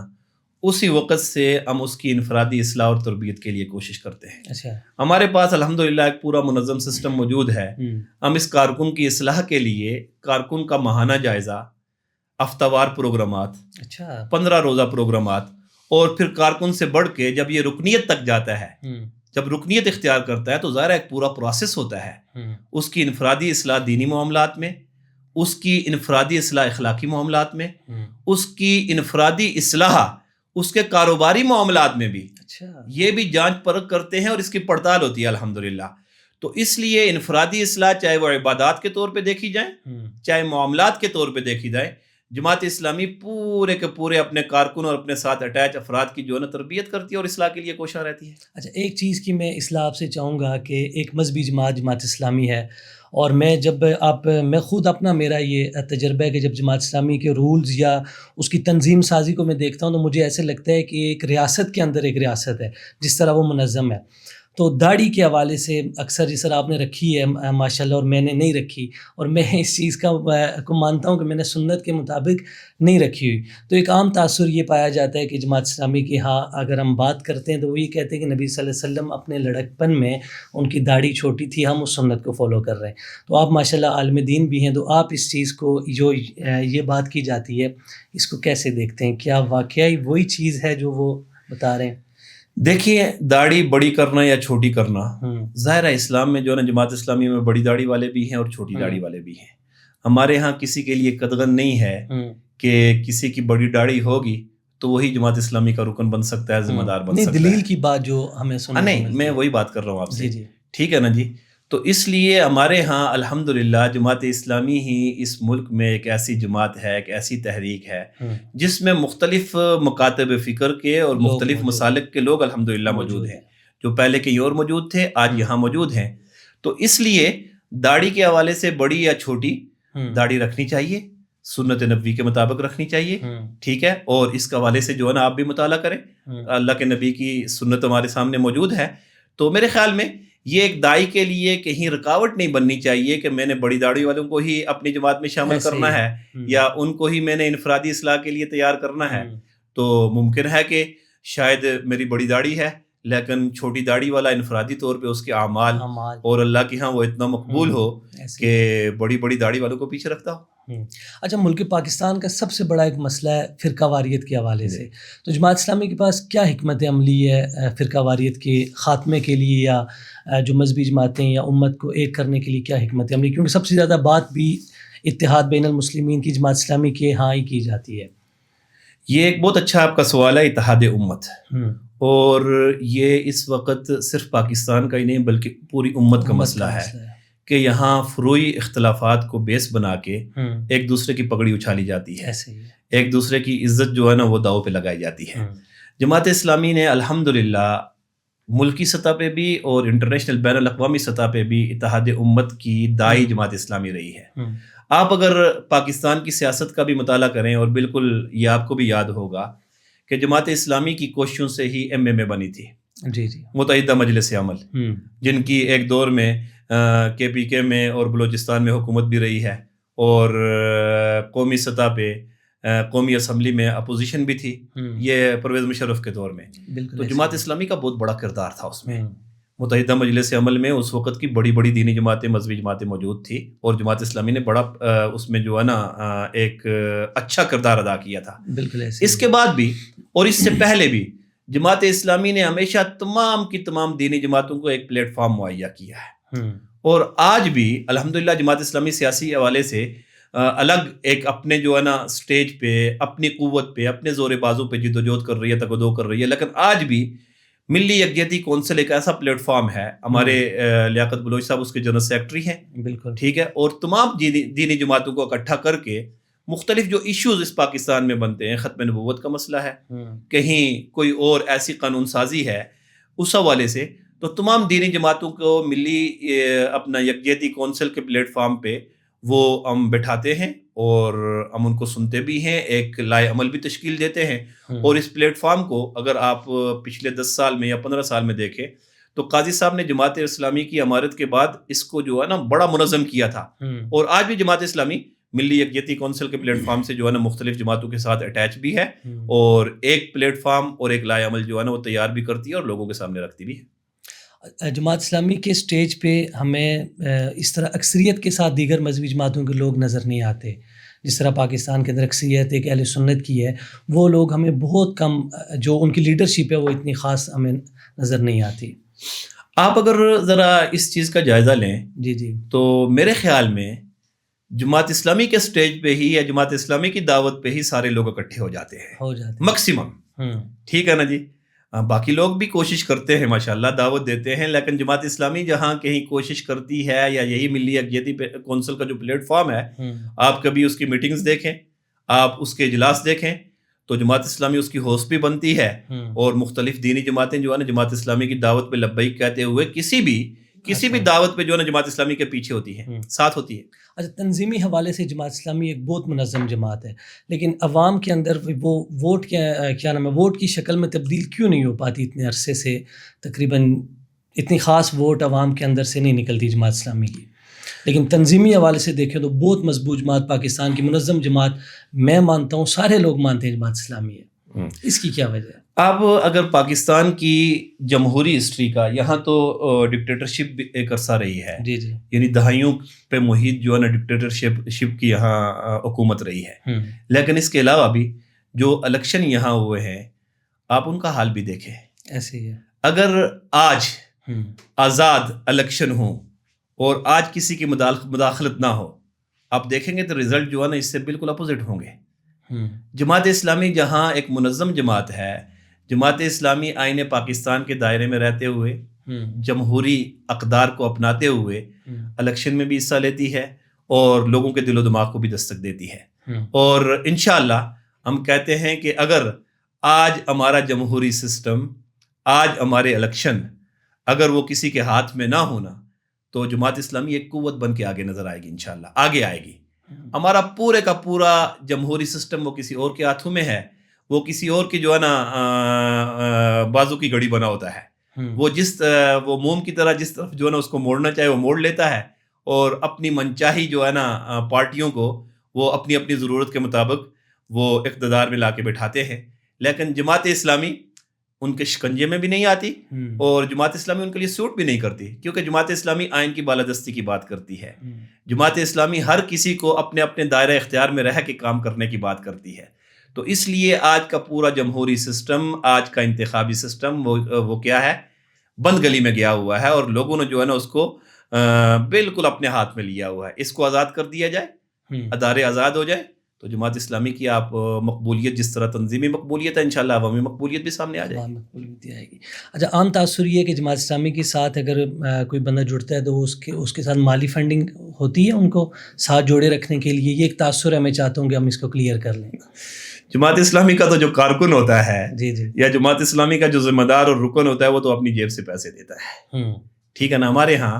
Speaker 1: اسی وقت سے ہم اس کی انفرادی اصلاح اور تربیت کے لیے کوشش کرتے ہیں.
Speaker 2: اچھا،
Speaker 1: ہمارے پاس الحمدللہ ایک پورا منظم سسٹم موجود ہے. ہم اس کارکن کی اصلاح کے لیے کارکن کا ماہانہ جائزہ، ہفتہ وار پروگرامات، 15 روزہ پروگرامات، اور پھر کارکن سے بڑھ کے جب یہ رکنیت تک جاتا ہے، جب رکنیت اختیار کرتا ہے تو ظاہر ایک پورا پروسیس ہوتا ہے. اس کی انفرادی اصلاح دینی معاملات میں، اس کی انفرادی اصلاح اخلاقی معاملات میں، اس کی انفرادی اصلاح اس کے کاروباری معاملات میں بھی. یہ بھی جانچ پرکھ کرتے ہیں اور اس کی پڑتال ہوتی ہے الحمدللہ. تو اس لیے انفرادی اصلاح چاہے وہ عبادات کے طور پہ دیکھی جائیں، چاہے معاملات کے طور پہ دیکھی جائے، جماعت اسلامی پورے کے پورے اپنے کارکن اور اپنے ساتھ اٹیچ افراد کی جو ہے نا تربیت کرتی ہے اور اصلاح کے لیے کوشاں رہتی ہے.
Speaker 2: اچھا، ایک چیز کی میں اصلاح آپ سے چاہوں گا کہ ایک مذہبی جماعت اسلامی ہے، اور میں خود میرا یہ تجربہ ہے کہ جب جماعت اسلامی کے رولز یا اس کی تنظیم سازی کو میں دیکھتا ہوں تو مجھے ایسے لگتا ہے کہ ایک ریاست کے اندر ایک ریاست ہے جس طرح وہ منظم ہے. تو داڑھی کے حوالے سے اکثر جس طرح آپ نے رکھی ہے ماشاءاللہ، اور میں نے نہیں رکھی، اور میں اس چیز کو مانتا ہوں کہ میں نے سنت کے مطابق نہیں رکھی ہوئی. تو ایک عام تاثر یہ پایا جاتا ہے کہ جماعت اسلامی کی ہاں اگر ہم بات کرتے ہیں تو وہ یہ کہتے ہیں کہ نبی صلی اللہ علیہ وسلم اپنے لڑکپن میں ان کی داڑھی چھوٹی تھی، ہم اس سنت کو فالو کر رہے ہیں. تو آپ ماشاءاللہ عالم دین بھی ہیں، تو آپ اس چیز کو جو یہ بات کی جاتی ہے اس کو کیسے دیکھتے ہیں؟ کیا واقعی وہی چیز ہے جو وہ بتا رہے ہیں؟
Speaker 1: دیکھیے، داڑھی بڑی کرنا یا چھوٹی کرنا، ظاہر ہے اسلام میں جو ہے نا جماعت اسلامی میں بڑی داڑھی والے بھی ہیں اور چھوٹی داڑھی والے بھی ہیں. ہمارے ہاں کسی کے لیے قدغن نہیں ہے کہ کسی کی بڑی داڑھی ہوگی تو وہی جماعت اسلامی کا رکن بن سکتا ہے، ذمہ دار بن سکتا ہے.
Speaker 2: دلیل کی بات جو ہمیں سننے
Speaker 1: نہیں، میں وہی بات کر رہا ہوں آپ سے. ٹھیک ہے نا جی. تو اس لیے ہمارے ہاں الحمدللہ جماعت اسلامی ہی اس ملک میں ایک ایسی جماعت ہے، ایک ایسی تحریک ہے جس میں مختلف مکاتب فکر کے اور مختلف مسالک کے لوگ الحمدللہ موجود ہیں، جو پہلے کہیں اور موجود تھے، آج یہاں موجود ہیں. تو اس لیے داڑھی کے حوالے سے بڑی یا چھوٹی داڑھی رکھنی چاہیے، سنت نبوی کے مطابق رکھنی چاہیے. ٹھیک ہے، اور اس کے حوالے سے جو ہے نا آپ بھی مطالعہ کریں، اللہ کے نبی کی سنت ہمارے سامنے موجود ہے. تو میرے خیال میں یہ ایک داعی کے لیے کہیں رکاوٹ نہیں بننی چاہیے کہ میں نے بڑی داڑھی والوں کو ہی اپنی جماعت میں شامل کرنا ہے یا ان کو ہی میں نے انفرادی اصلاح کے لیے تیار کرنا ہے. تو ممکن ہے کہ شاید میری بڑی داڑھی ہے لیکن چھوٹی داڑھی والا انفرادی طور پہ اس کے اعمال اور اللہ کے ہاں وہ اتنا مقبول ہو کہ بڑی بڑی داڑھی والوں کو پیچھے رکھتا ہو.
Speaker 2: اچھا، ملک پاکستان کا سب سے بڑا ایک مسئلہ ہے فرقہ واریت کے حوالے سے، تو جماعت اسلامی کے پاس کیا حکمت عملی ہے فرقہ واریت کے خاتمے کے لیے، یا جو مذہبی جماعتیں یا امت کو ایک کرنے کے لیے کیا حکمت عملی؟ کیونکہ سب سے زیادہ بات بھی اتحاد بین المسلمین کی جماعت اسلامی کے ہاں ہی کی جاتی ہے.
Speaker 1: یہ ایک بہت اچھا آپ کا سوال ہے، اتحاد امت. اور یہ اس وقت صرف پاکستان کا ہی نہیں بلکہ پوری امت کا مسئلہ ہے کہ یہاں فروعی اختلافات کو بیس بنا کے ایک دوسرے کی پگڑی اچھالی جاتی ہے، ایک دوسرے کی عزت جو ہے نا وہ داؤ پہ لگائی جاتی ہے. جماعت اسلامی نے الحمدللہ ملکی سطح پہ بھی اور انٹرنیشنل بین الاقوامی سطح پہ بھی اتحاد امت کی داعی جماعت اسلامی رہی ہے. آپ اگر پاکستان کی سیاست کا بھی مطالعہ کریں، اور بالکل یہ آپ کو بھی یاد ہوگا کہ جماعت اسلامی کی کوششوں سے ہی ایم اے بنی تھی.
Speaker 2: جی جی
Speaker 1: متحدہ مجلس عمل، جن کی ایک دور میں KPK میں اور بلوچستان میں حکومت بھی رہی ہے، اور قومی سطح پہ قومی اسمبلی میں اپوزیشن بھی تھی، یہ پرویز مشرف کے دور میں. تو جماعت اسلامی کا بہت بڑا کردار تھا اس میں. متحدہ مجلس عمل میں اس وقت کی بڑی بڑی دینی جماعتیں، مذہبی جماعتیں موجود تھی، اور جماعت اسلامی نے بڑا اس میں جو ہے نا ایک اچھا کردار ادا کیا تھا.
Speaker 2: بالکل.
Speaker 1: اس کے بعد بھی اور اس سے پہلے بھی جماعت اسلامی نے ہمیشہ تمام کی تمام دینی جماعتوں کو ایک پلیٹ فارم مہیا کیا ہے، اور آج بھی الحمدللہ جماعت اسلامی سیاسی حوالے سے الگ ایک اپنے جو ہے نا سٹیج پہ، اپنی قوت پہ، اپنے زور بازو پہ جدوجہد کر رہی ہے، تگدو کر رہی ہے. لیکن آج بھی ملی یکجہتی کونسل ایک ایسا پلیٹ فارم ہے، ہمارے لیاقت بلوچ صاحب اس کے جنرل سیکرٹری ہیں.
Speaker 2: بالکل
Speaker 1: ٹھیک ہے. اور تمام دینی جماعتوں کو اکٹھا کر کے مختلف جو ایشوز اس پاکستان میں بنتے ہیں، ختم نبوت کا مسئلہ ہے، کہیں کوئی اور ایسی قانون سازی ہے، اس حوالے سے تو تمام دینی جماعتوں کو ملی اپنا یکجہتی کونسل کے پلیٹ فارم پہ وہ ہم بٹھاتے ہیں، اور ہم ان کو سنتے بھی ہیں، ایک لائے عمل بھی تشکیل دیتے ہیں. اور اس پلیٹ فارم کو اگر آپ پچھلے 10 سال میں یا 15 سال میں دیکھیں تو قاضی صاحب نے جماعت اسلامی کی امارت کے بعد اس کو جو ہے نا بڑا منظم کیا تھا. اور آج بھی جماعت اسلامی ملی یکجہتی کونسل کے پلیٹ فارم سے جو ہے نا مختلف جماعتوں کے ساتھ اٹیچ بھی ہے، اور ایک پلیٹ فارم اور ایک لائے عمل جو ہے نا وہ تیار بھی کرتی ہے اور لوگوں کے سامنے رکھتی بھی ہے.
Speaker 2: جماعت اسلامی کے سٹیج پہ ہمیں اس طرح اکثریت کے ساتھ دیگر مذہبی جماعتوں کے لوگ نظر نہیں آتے. جس طرح پاکستان کے اندر اکثریت ایک اہل سنت کی ہے، وہ لوگ ہمیں بہت کم، جو ان کی لیڈرشپ ہے وہ اتنی خاص ہمیں نظر نہیں آتی.
Speaker 1: آپ اگر ذرا اس چیز کا جائزہ لیں
Speaker 2: جی جی
Speaker 1: تو میرے خیال میں جماعت اسلامی کے سٹیج پہ ہی یا جماعت اسلامی کی دعوت پہ ہی سارے لوگ اکٹھے ہو جاتے ہیں میکسیمم. ٹھیک ہے نا جی. باقی لوگ بھی کوشش کرتے ہیں، ماشاءاللہ دعوت دیتے ہیں، لیکن جماعت اسلامی جہاں کہیں کوشش کرتی ہے، یا یہی ملی یکجہتی کونسل کا جو پلیٹ فارم ہے، آپ کبھی اس کی میٹنگز دیکھیں، آپ اس کے اجلاس دیکھیں، تو جماعت اسلامی اس کی ہوسٹ بھی بنتی ہے، اور مختلف دینی جماعتیں جو ہے نا جماعت اسلامی کی دعوت پہ لبیک کہتے ہوئے کسی بھی دعوت پہ جو ہے نا جماعت اسلامی کے پیچھے ہوتی ہے، ساتھ ہوتی ہے.
Speaker 2: اچھا، تنظیمی حوالے سے جماعت اسلامی ایک بہت منظم جماعت ہے، لیکن عوام کے اندر وہ ووٹ کیا نام ہے، ووٹ کی شکل میں تبدیل کیوں نہیں ہو پاتی؟ اتنے عرصے سے تقریباً اتنی خاص ووٹ عوام کے اندر سے نہیں نکلتی جماعت اسلامی کی، لیکن تنظیمی حوالے سے دیکھیں تو بہت مضبوط جماعت، پاکستان کی منظم جماعت میں مانتا ہوں، سارے لوگ مانتے ہیں جماعت اسلامی ہے. اس کی کیا وجہ ہے؟
Speaker 1: اب اگر پاکستان کی جمہوری ہسٹری کا، یہاں تو ڈکٹیٹرشپ ایک عرصہ رہی ہے،
Speaker 2: جی جی،
Speaker 1: یعنی دہائیوں پہ محیط جو ہے نا ڈکٹیٹرشپ کی یہاں حکومت رہی ہے. لیکن اس کے علاوہ بھی جو الیکشن یہاں ہوئے ہیں، آپ ان کا حال بھی دیکھیں.
Speaker 2: ایسے ہی ہے.
Speaker 1: اگر آج آزاد الیکشن ہوں اور آج کسی کی مداخلت نہ ہو، آپ دیکھیں گے تو رزلٹ جو ہے نا اس سے بالکل اپوزٹ ہوں گے. جماعت اسلامی جہاں ایک منظم جماعت ہے، جماعت اسلامی آئین پاکستان کے دائرے میں رہتے ہوئے، جمہوری اقدار کو اپناتے ہوئے الیکشن میں بھی حصہ لیتی ہے، اور لوگوں کے دل و دماغ کو بھی دستک دیتی ہے. اور انشاءاللہ ہم کہتے ہیں کہ اگر آج ہمارا جمہوری سسٹم، آج ہمارے الیکشن اگر وہ کسی کے ہاتھ میں نہ ہونا، تو جماعت اسلامی ایک قوت بن کے آگے نظر آئے گی، انشاءاللہ آگے آئے گی. ہمارا پورے کا پورا جمہوری سسٹم وہ کسی اور کے ہاتھوں میں ہے، وہ کسی اور کی جو ہے نا بازو کی گھڑی بنا ہوتا ہے. وہ موم کی طرح جس طرف جو ہے نا اس کو موڑنا چاہے وہ موڑ لیتا ہے، اور اپنی منچاہی جو ہے نا پارٹیوں کو وہ اپنی اپنی ضرورت کے مطابق وہ اقتدار میں لا کے بٹھاتے ہیں. لیکن جماعت اسلامی ان کے شکنجے میں بھی نہیں آتی، اور جماعت اسلامی ان کے لیے سوٹ بھی نہیں کرتی، کیونکہ جماعت اسلامی آئین کی بالادستی کی بات کرتی ہے. جماعت اسلامی ہر کسی کو اپنے اپنے دائرہ اختیار میں رہ کے کام کرنے کی بات کرتی ہے. تو اس لیے آج کا پورا جمہوری سسٹم، آج کا انتخابی سسٹم وہ کیا ہے، بند گلی میں گیا ہوا ہے، اور لوگوں نے جو ہے نا اس کو بالکل اپنے ہاتھ میں لیا ہوا ہے. اس کو آزاد کر دیا جائے، ادارے آزاد ہو جائے، تو جماعت اسلامی کی آپ مقبولیت جس طرح تنظیمی مقبولیت ہے، انشاءاللہ عوامی مقبولیت بھی سامنے آ جائے گی.
Speaker 2: اچھا، عام تاثر یہ ہے کہ جماعت اسلامی کے ساتھ اگر کوئی بندہ جڑتا ہے تو اس کے ساتھ مالی فنڈنگ ہوتی ہے ان کو ساتھ جوڑے رکھنے کے لیے. یہ ایک تاثر ہے، میں چاہتا ہوں کہ ہم اس کو کلیئر کر لیں.
Speaker 1: جماعت اسلامی کا تو جو کارکن ہوتا ہے،
Speaker 2: جی جی، یا
Speaker 1: جماعت اسلامی کا جو ذمہ دار اور رکن ہوتا ہے، وہ تو اپنی جیب سے پیسے دیتا ہے. ٹھیک ہے نا. ہمارے ہاں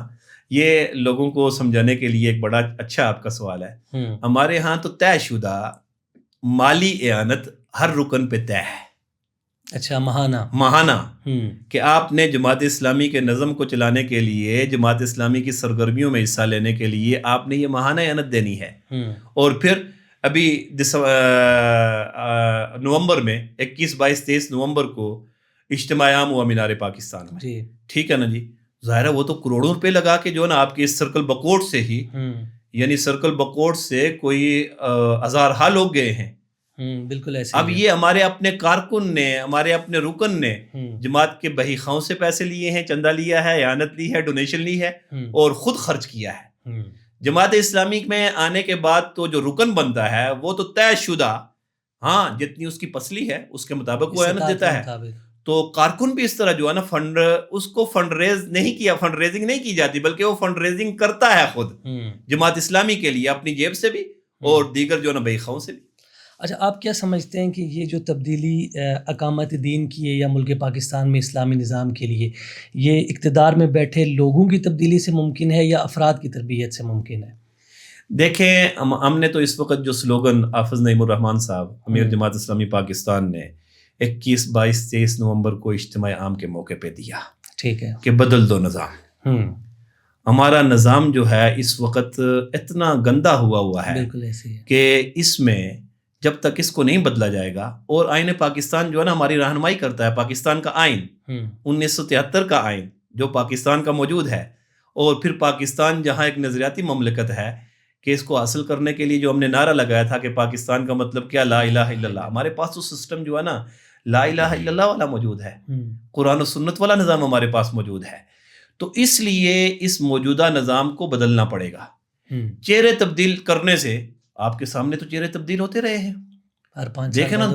Speaker 1: یہ لوگوں کو سمجھانے کے لیے ایک بڑا اچھا آپ کا سوال ہے. ہمارے ہاں تو طے شدہ مالی اعانت ہر رکن پہ طے ہے.
Speaker 2: اچھا
Speaker 1: ماہانہ کہ آپ نے جماعت اسلامی کے نظم کو چلانے کے لیے، جماعت اسلامی کی سرگرمیوں میں حصہ لینے کے لیے آپ نے یہ ماہانہ اعانت دینی ہے. اور پھر ابھی نومبر میں 21، 22، 23 نومبر کو اجتماع عام ہوا مینار پاکستان میں
Speaker 2: جی.
Speaker 1: ٹھیک ہے نا جی. ظاہر ہے وہ تو کروڑوں روپے لگا کے جو ہے نا آپ کے اس سرکل بکوٹ سے ہی، یعنی سرکل بکوٹ سے کوئی ہزارہا لوگ گئے ہیں.
Speaker 2: بالکل ایسے.
Speaker 1: اب یہ ہمارے اپنے کارکن نے، ہمارے اپنے رکن نے جماعت کے بہی خواہوں سے پیسے لیے ہیں، چندہ لیا ہے، اعانت لی ہے، ڈونیشن لی ہے اور خود خرچ کیا ہے. جماعت اسلامی میں آنے کے بعد تو جو رکن بنتا ہے وہ تو طے شدہ، ہاں جتنی اس کی پسلی ہے اس کے مطابق وہ اعانت دیتا ہے. تو کارکن بھی اس طرح جو ہے نا فنڈ، اس کو فنڈ ریز نہیں کیا، فنڈ ریزنگ نہیں کی جاتی، بلکہ وہ فنڈ ریزنگ کرتا ہے خود جماعت اسلامی کے لیے اپنی جیب سے بھی اور دیگر جو ہے نا بہی خواہوں سے بھی.
Speaker 2: اچھا، آپ کیا سمجھتے ہیں کہ یہ جو تبدیلی اقامت دین کی ہے یا ملک پاکستان میں اسلامی نظام کے لیے، یہ اقتدار میں بیٹھے لوگوں کی تبدیلی سے ممکن ہے یا افراد کی تربیت سے ممکن ہے؟
Speaker 1: دیکھیں ہم نے تو اس وقت جو سلوگن حافظ نعیم الرحمان صاحب امیر جماعت اسلامی پاکستان نے 21، 22، 23 نومبر کو اجتماع عام کے موقع پہ دیا،
Speaker 2: ٹھیک ہے،
Speaker 1: کہ بدل دو نظام. ہمارا نظام جو ہے اس وقت اتنا گندا ہوا ہے کہ اس میں جب تک اس کو نہیں بدلا جائے گا، اور آئین پاکستان جو ہے نا ہماری رہنمائی کرتا ہے، پاکستان کا آئین 1973 کا آئین جو پاکستان کا موجود ہے، اور پھر پاکستان جہاں ایک نظریاتی مملکت ہے کہ اس کو حاصل کرنے کے لیے جو ہم نے نعرہ لگایا تھا کہ پاکستان کا مطلب کیا، لا الہ الا اللہ. ہمارے پاس تو سسٹم جو ہے نا لا الہ الا اللہ والا موجود ہے، قرآن و سنت والا نظام ہمارے پاس موجود ہے. تو اس لیے اس موجودہ نظام کو بدلنا پڑے گا. چہرے تبدیل کرنے سے، آپ کے سامنے تو چہرے تبدیل ہوتے رہے ہیں، دیکھیں نا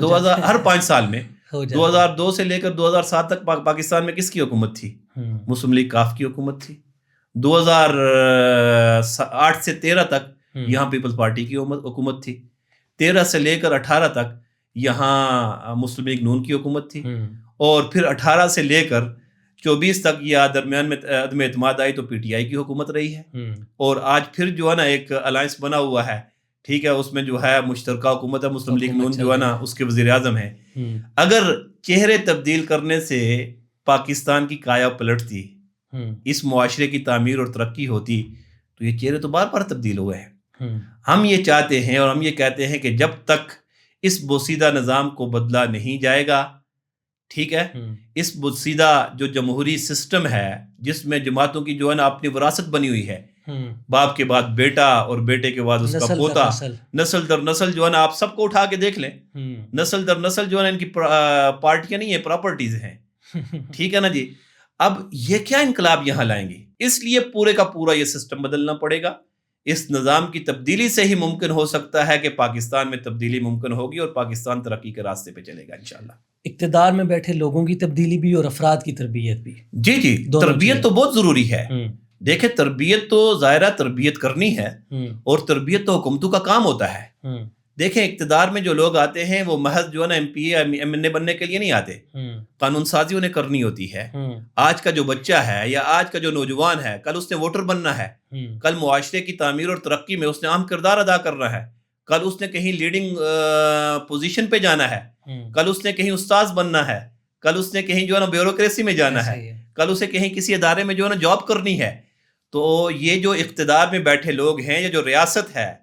Speaker 1: ہر 5 سال میں 2002 سے لے کر 2007 تک پاکستان میں کس کی حکومت تھی؟ مسلم لیگ کاف کی حکومت تھی. 2008 سے 13 تک یہاں پیپلز پارٹی کی حکومت تھی. 13 سے لے کر 18 تک یہاں مسلم لیگ نون کی حکومت تھی. اور پھر 18 سے لے کر 24 تک یا درمیان میں عدم اعتماد آئی تو پی ٹی آئی کی حکومت رہی ہے. اور آج پھر جو ہے نا ایک الائنس بنا ہوا ہے، ٹھیک ہے، اس میں جو ہے مشترکہ حکومت ہے، مسلم لیگ نون جو ہے نا اس کے وزیر اعظم ہے. اگر چہرے تبدیل کرنے سے پاکستان کی کایا پلٹتی، اس معاشرے کی تعمیر اور ترقی ہوتی، تو یہ چہرے تو بار بار تبدیل ہوئے ہیں. ہم یہ چاہتے ہیں اور ہم یہ کہتے ہیں کہ جب تک اس بوسیدہ نظام کو بدلا نہیں جائے گا، ٹھیک ہے، اس بوسیدہ جو جمہوری سسٹم ہے جس میں جماعتوں کی جو ہے نا اپنی وراثت بنی ہوئی ہے، باپ کے بعد بیٹا اور بیٹے کے بعد اس کا پوتا، نسل در نسل جو ہے نا آپ سب کو اٹھا کے دیکھ لیں، نسل در نسل جو ہے نا ان کی پارٹیاں نہیں ہیں، پراپرٹیز ہیں. ٹھیک ہے نا جی. اب یہ کیا انقلاب یہاں لائیں گے؟ اس لیے پورے کا پورا یہ سسٹم بدلنا پڑے گا. اس نظام کی تبدیلی سے ہی ممکن ہو سکتا ہے کہ پاکستان میں تبدیلی ممکن ہوگی اور پاکستان ترقی کے راستے پہ چلے گا انشاءاللہ.
Speaker 2: اقتدار میں بیٹھے لوگوں کی تبدیلی بھی اور افراد کی تربیت بھی.
Speaker 1: جی تربیت تو بہت ضروری ہے. دیکھیں تربیت تو ظاہرہ تربیت کرنی ہے، اور تربیت تو حکومتوں کا کام ہوتا ہے. دیکھیں اقتدار میں جو لوگ آتے ہیں وہ محض جو ہے نا M P A M N A بننے کے لیے نہیں آتے، قانون سازی انہیں کرنی ہوتی ہے. آج کا جو بچہ ہے یا آج کا جو نوجوان ہے، کل اس نے ووٹر بننا ہے، کل معاشرے کی تعمیر اور ترقی میں اس نے اہم کردار ادا کرنا ہے، کل اس نے کہیں لیڈنگ پوزیشن پہ جانا ہے، کل اس نے کہیں استاذ بننا ہے، کل اس نے کہیں جو ہے نا بیوروکریسی میں جانا ہے، کل اسے کہیں کسی ادارے میں جو ہے نا جاب کرنی ہے. تو یہ جو اقتدار میں بیٹھے لوگ ہیں، یہ جو ریاست ہے،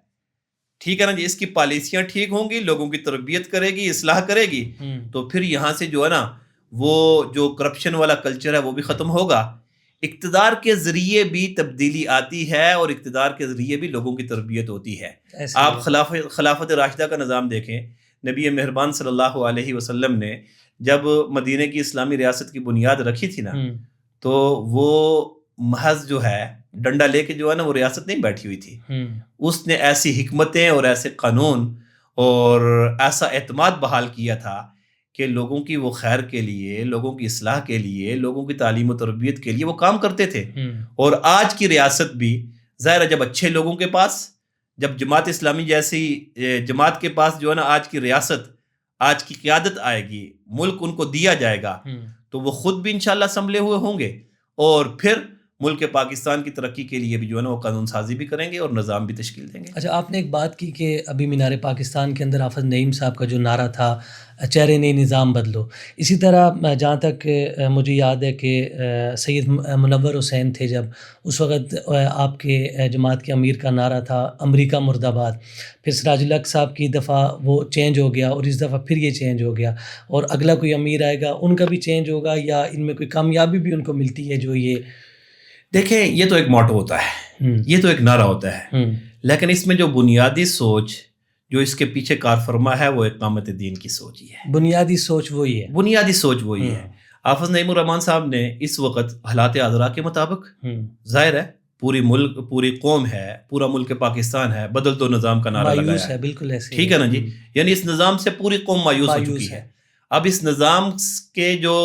Speaker 1: ٹھیک ہے نا جی، اس کی پالیسیاں ٹھیک ہوں گی، لوگوں کی تربیت کرے گی، اصلاح کرے گی، تو پھر یہاں سے جو ہے نا وہ جو کرپشن والا کلچر ہے وہ بھی ختم ہوگا. اقتدار کے ذریعے بھی تبدیلی آتی ہے اور اقتدار کے ذریعے بھی لوگوں کی تربیت ہوتی ہے. آپ خلافت راشدہ کا نظام دیکھیں. نبی مہربان صلی اللہ علیہ وسلم نے جب مدینہ کی اسلامی ریاست کی بنیاد رکھی تھی نا، تو وہ محض جو ہے ڈنڈا لے کے جو ہے نا وہ ریاست نہیں بیٹھی ہوئی تھی. اس نے ایسی حکمتیں اور ایسے قانون اور ایسا اعتماد بحال کیا تھا کہ لوگوں کی وہ خیر کے لیے، لوگوں کی اصلاح کے لیے، لوگوں کی تعلیم و تربیت کے لیے وہ کام کرتے تھے. اور آج کی ریاست بھی ظاہر ہے جب اچھے لوگوں کے پاس، جب جماعت اسلامی جیسی جماعت کے پاس جو ہے نا آج کی ریاست، آج کی قیادت آئے گی، ملک ان کو دیا جائے گا، تو وہ خود بھی انشاءاللہ سنبھلے ہوئے ہوں گے، اور پھر ملک پاکستان کی ترقی کے لیے بھی جو ہے نا وہ قانون سازی بھی کریں گے اور نظام بھی تشکیل دیں گے۔
Speaker 2: اچھا، آپ نے ایک بات کی کہ ابھی مینار پاکستان کے اندر حافظ نعیم صاحب کا جو نعرہ تھا چہرے نہیں نظام بدلو، اسی طرح جہاں تک مجھے یاد ہے کہ سید منور حسین تھے جب، اس وقت آپ کے جماعت کے امیر کا نعرہ تھا امریکہ مرد آباد، پھر سراج الحق صاحب کی دفعہ وہ چینج ہو گیا اور اس دفعہ پھر یہ چینج ہو گیا، اور اگلا کوئی امیر آئے گا ان کا بھی چینج ہوگا، یا ان میں کوئی کامیابی بھی ان کو ملتی ہے جو یہ؟
Speaker 1: دیکھیں، یہ تو ایک موٹو ہوتا ہے، یہ تو ایک نعرہ ہوتا ہے، لیکن اس میں جو بنیادی سوچ جو اس کے پیچھے کار فرما ہے وہ اقامت دین کی سوچ ہی ہے۔
Speaker 2: بنیادی سوچ وہی ہے،
Speaker 1: بنیادی سوچ وہی ہے۔ حافظ نعیم الرحمن صاحب نے اس وقت حالات عذرا کے مطابق، ظاہر ہے پوری قوم ہے، پورا ملک پاکستان ہے، بدل دو نظام کا نعرہ لگایا ہے،
Speaker 2: بالکل ایسے،
Speaker 1: ٹھیک ہے نا جی، یعنی اس نظام سے پوری قوم مایوس ہو چکی ہے۔ اب اس نظام کے جو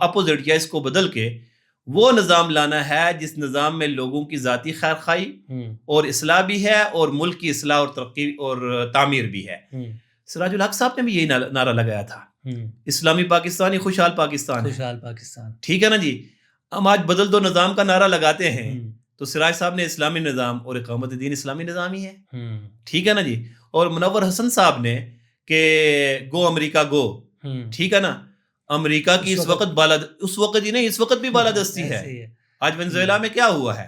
Speaker 1: اپوزٹ یا اس کو بدل کے وہ نظام لانا ہے جس نظام میں لوگوں کی ذاتی خیر خواہی اور اصلاح بھی ہے اور ملک کی اصلاح اور ترقی اور تعمیر بھی ہے۔ سراج الحق صاحب نے بھی یہی نعرہ لگایا تھا، اسلامی پاکستان ہی خوشحال پاکستان ہے، ٹھیک ہے نا جی۔ ہم آج بدل دو نظام کا نعرہ لگاتے ہیں تو سراج صاحب نے اسلامی نظام اور اقامت دین اسلامی نظام ہی ہے، ٹھیک ہے نا جی۔ اور منور حسن صاحب نے کہ گو امریکہ گو، ٹھیک ہے نا، امریکہ کی اس وقت ہی نہیں، اس وقت بھی بالادستی ہے۔ آج ونزویلا میں کیا ہوا ہے،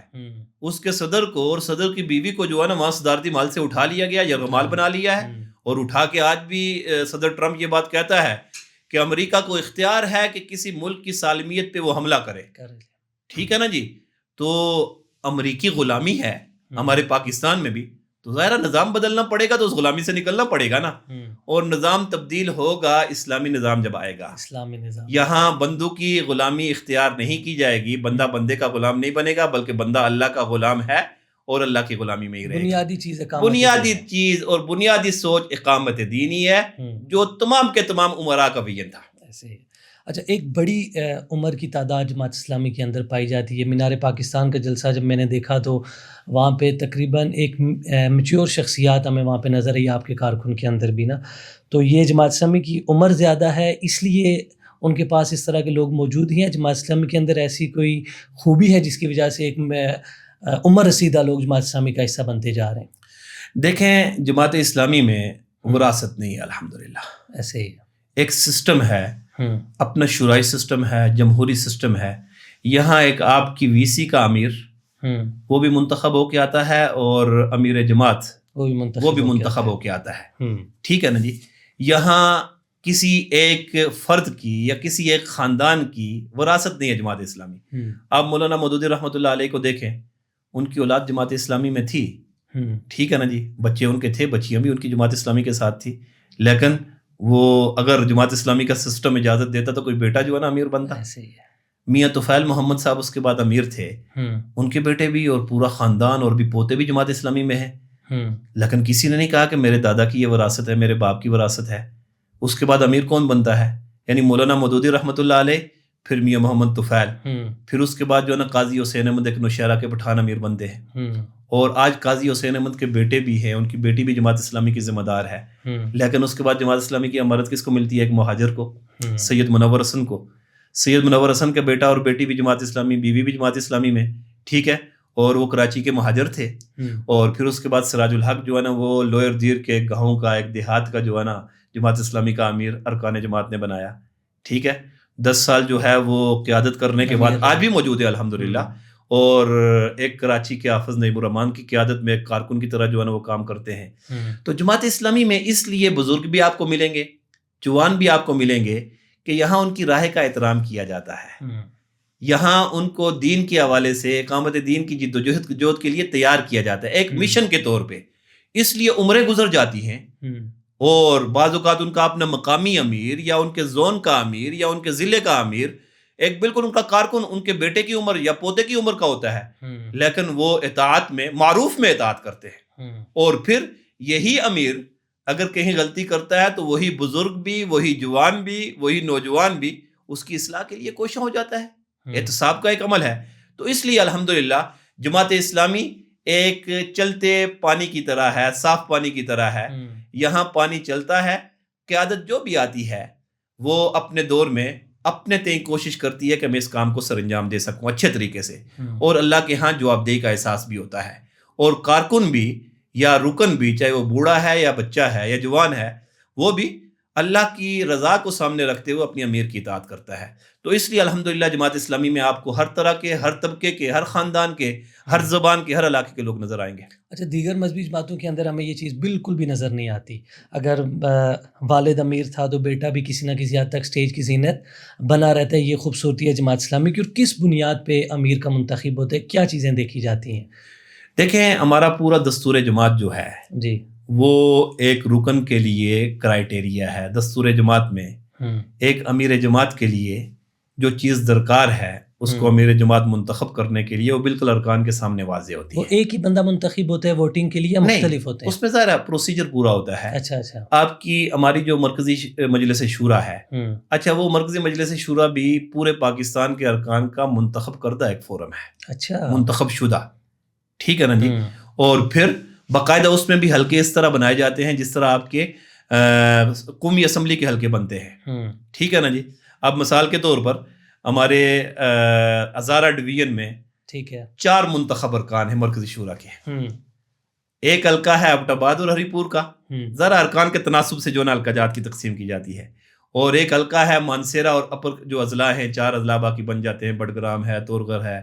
Speaker 1: اس کے صدر کو اور صدر کی بیوی کو جو ہے نا وہاں صدارتی مال سے اٹھا لیا گیا، یرغمال بنا لیا ہے، اور اٹھا کے آج بھی صدر ٹرمپ یہ بات کہتا ہے کہ امریکہ کو اختیار ہے کہ کسی ملک کی سالمیت پہ وہ حملہ کرے، ٹھیک ہے نا جی۔ تو امریکی غلامی ہے ہمارے پاکستان میں بھی، تو ظاہرہ نظام بدلنا پڑے گا تو اس غلامی سے نکلنا پڑے گا نا، اور نظام تبدیل ہوگا اسلامی نظام جب آئے گا۔
Speaker 2: اسلامی نظام، یہاں
Speaker 1: بندوں کی غلامی اختیار نہیں کی جائے گی، بندہ بندے کا غلام نہیں بنے گا، بلکہ بندہ اللہ کا غلام ہے اور اللہ کی غلامی میں ہی رہے گا۔ بنیادی چیز اور بنیادی سوچ اقامت دینی ہے، جو تمام کے تمام امراء کا ویژن تھا۔
Speaker 2: اچھا، ایک بڑی عمر کی تعداد جماعت اسلامی کے اندر پائی جاتی ہے۔ مینار پاکستان کا جلسہ جب میں نے دیکھا تو وہاں پہ تقریباً ایک میچور شخصیات ہمیں وہاں پہ نظر آئی، آپ کے کارکن کے اندر بھی نا، تو یہ جماعت اسلامی کی عمر زیادہ ہے اس لیے ان کے پاس اس طرح کے لوگ موجود ہیں، جماعت اسلامی کے اندر ایسی کوئی خوبی ہے جس کی وجہ سے ایک عمر رسیدہ لوگ جماعت اسلامی کا حصہ بنتے جا رہے ہیں؟
Speaker 1: دیکھیں، جماعت اسلامی میں وراثت نہیں ہے، الحمدللہ،
Speaker 2: ایسے ہی
Speaker 1: ایک سسٹم ہے، اپنا شورائی سسٹم ہے، جمہوری سسٹم ہے۔ یہاں ایک آپ کی وی سی کا امیر وہ بھی منتخب ہو کے آتا ہے، اور امیر جماعت وہ بھی منتخب ہو کے آتا ہے، ٹھیک ہے نا جی۔ یہاں کسی ایک فرد کی یا کسی ایک خاندان کی وراثت نہیں ہے جماعت اسلامی۔ آپ مولانا مودودی رحمۃ اللہ علیہ کو دیکھیں، ان کی اولاد جماعت اسلامی میں تھی، ٹھیک ہے نا جی، بچے ان کے تھے، بچیاں بھی ان کی جماعت اسلامی کے ساتھ تھی، لیکن وہ اگر جماعت اسلامی کا سسٹم اجازت دیتا تو کوئی بیٹا جو ہے نا امیر بنتا۔ میاں طفیل محمد صاحب اس کے بعد امیر تھے، ان کے بیٹے بھی اور پورا خاندان اور بھی پوتے بھی جماعت اسلامی میں ہیں، لیکن کسی نے نہیں کہا کہ میرے دادا کی یہ وراثت ہے، میرے باپ کی وراثت ہے۔ اس کے بعد امیر کون بنتا ہے؟ یعنی مولانا مودودی رحمۃ اللہ علیہ، پھر میاں محمد طفیل، پھر اس کے بعد جو ہے نا قاضی حسین احمد ایک نوشہرہ کے پٹھان امیر بنتے ہیں، اور آج قاضی حسین احمد کے بیٹے بھی ہیں، ان کی بیٹی بھی جماعت اسلامی کی ذمہ دار ہے، لیکن اس کے بعد جماعت اسلامی کی امارت کس کو ملتی ہے؟ ایک مہاجر کو، سید منور حسن کو۔ سید منور حسن کا بیٹا اور بیٹی بھی جماعت اسلامی، بیوی بھی جماعت اسلامی میں، ٹھیک ہے، اور وہ کراچی کے مہاجر تھے۔ اور پھر اس کے بعد سراج الحق جو ہے نا وہ لوئر دیر کے گاؤں کا ایک دیہات کا جو ہے نا جماعت اسلامی کا امیر ارکان جماعت نے بنایا، ٹھیک ہے۔ 10 سال جو ہے وہ قیادت کرنے کے بعد آج بھی موجود ہے الحمدللہ، اور ایک کراچی کے حافظ نعیم الرحمن کی قیادت میں ایک کارکن کی طرح جو ہے نا وہ کام کرتے ہیں۔ تو جماعت اسلامی میں اس لیے بزرگ بھی آپ کو ملیں گے، جوان بھی آپ کو ملیں گے، کہ یہاں ان کی راہ کا احترام کیا جاتا ہے، یہاں ان کو دین کے حوالے سے اقامت دین کی جد و جہد کے لیے تیار کیا جاتا ہے ایک مشن کے طور پہ۔ اس لیے عمریں گزر جاتی ہیں، اور بعض اوقات ان کا اپنا مقامی امیر یا ان کے زون کا امیر یا ان کے ضلع کا امیر ایک بالکل ان کا کارکن ان کے بیٹے کی عمر یا پوتے کی عمر کا ہوتا ہے، لیکن وہ اطاعت میں، معروف میں اطاعت کرتے ہیں، اور پھر یہی امیر اگر کہیں غلطی کرتا ہے تو وہی بزرگ بھی، وہی جوان بھی، وہی نوجوان بھی اس کی اصلاح کے لیے کوشاں ہو جاتا ہے۔ احتساب کا ایک عمل ہے۔ تو اس لیے الحمدللہ جماعت اسلامی ایک چلتے پانی کی طرح ہے، صاف پانی کی طرح ہے، یہاں پانی چلتا ہے، قیادت جو بھی آتی ہے وہ اپنے دور میں اپنے تئیں کوشش کرتی ہے کہ میں اس کام کو سر انجام دے سکوں اچھے طریقے سے، اور اللہ کے ہاں جوابدہی کا احساس بھی ہوتا ہے، اور کارکن بھی یا رکن بھی، چاہے وہ بوڑھا ہے یا بچہ ہے یا جوان ہے، وہ بھی اللہ کی رضا کو سامنے رکھتے ہوئے اپنی امیر کی اطاعت کرتا ہے۔ تو اس لیے الحمدللہ جماعت اسلامی میں آپ کو ہر طرح کے، ہر طبقے کے، ہر خاندان کے، ہر زبان کے، ہر علاقے کے لوگ نظر آئیں گے۔
Speaker 2: اچھا، دیگر مذہبی جماعتوں کے اندر ہمیں یہ چیز بالکل بھی نظر نہیں آتی۔ اگر والد امیر تھا تو بیٹا بھی کسی نہ کسی حد تک سٹیج کی زینت بنا رہتا ہے۔ یہ خوبصورتی ہے جماعت اسلامی کی۔ اور کس بنیاد پہ امیر کا منتخب ہوتا ہے، کیا چیزیں دیکھی جاتی ہیں؟
Speaker 1: دیکھیں، ہمارا پورا دستور جماعت جو ہے
Speaker 2: جی،
Speaker 1: وہ ایک رکن کے لیے کرائٹیریا ہے۔ دستور جماعت میں ایک امیر جماعت کے لیے جو چیز درکار ہے اس کو امیر جماعت منتخب کرنے کے لیے وہ بالکل ارکان کے سامنے واضح ہوتی ہے۔
Speaker 2: وہ ایک ہی بندہ منتخب ہوتا ہے ووٹنگ کے لیے یا مختلف ہوتے ہیں؟
Speaker 1: اس میں ظاہر پروسیجر پورا ہوتا ہے۔
Speaker 2: اچھا اچھا،
Speaker 1: آپ کی ہماری جو مرکزی مجلس شورا ہے، اچھا، وہ مرکزی مجلس شورا بھی پورے پاکستان کے ارکان کا منتخب کردہ ایک فورم ہے،
Speaker 2: اچھا،
Speaker 1: منتخب شدہ، ٹھیک ہے نا جی۔ اور پھر باقاعدہ اس میں بھی حلقے اس طرح بنائے جاتے ہیں جس طرح آپ کے قومی اسمبلی کے حلقے بنتے ہیں، ٹھیک ہے نا جی۔ اب مثال کے طور پر ہمارے ہزارہ ڈویژن میں
Speaker 2: ٹھیک ہے
Speaker 1: 4 منتخب ارکان ہیں مرکزی شورا کے۔ ایک حلقہ ہے ایبٹ آباد اور ہری پور کا، ذرا ارکان کے تناسب سے جو نا حلقہ جات کی تقسیم کی جاتی ہے، اور ایک حلقہ ہے مانسیرا اور اپر جو اضلاع ہیں، 4 اضلاع باقی بن جاتے ہیں، بڈگرام ہے، تورغر ہے،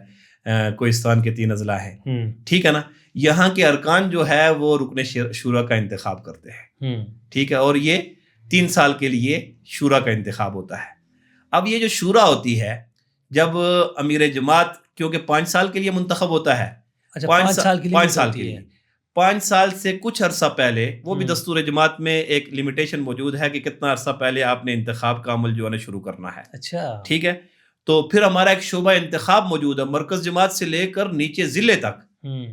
Speaker 1: کوہستان کے 3 اضلاع ہیں، ٹھیک ہے نا۔ یہاں کے ارکان جو ہے وہ رکن شورا کا انتخاب کرتے ہیں، ٹھیک ہے، اور یہ 3 سال کے لیے شورا کا انتخاب ہوتا ہے۔ اب یہ جو شورا ہوتی ہے، جب امیر جماعت، کیونکہ 5 سال کے لیے منتخب ہوتا ہے، 5 سال کے لیے 5 سال سے کچھ عرصہ پہلے، وہ بھی دستور جماعت میں ایک لمیٹیشن موجود ہے کہ کتنا عرصہ پہلے آپ نے انتخاب کا عمل جو ہے شروع کرنا ہے،
Speaker 2: اچھا،
Speaker 1: ٹھیک ہے۔ تو پھر ہمارا ایک شعبہ انتخاب موجود ہے، مرکز جماعت سے لے کر نیچے ضلع تک،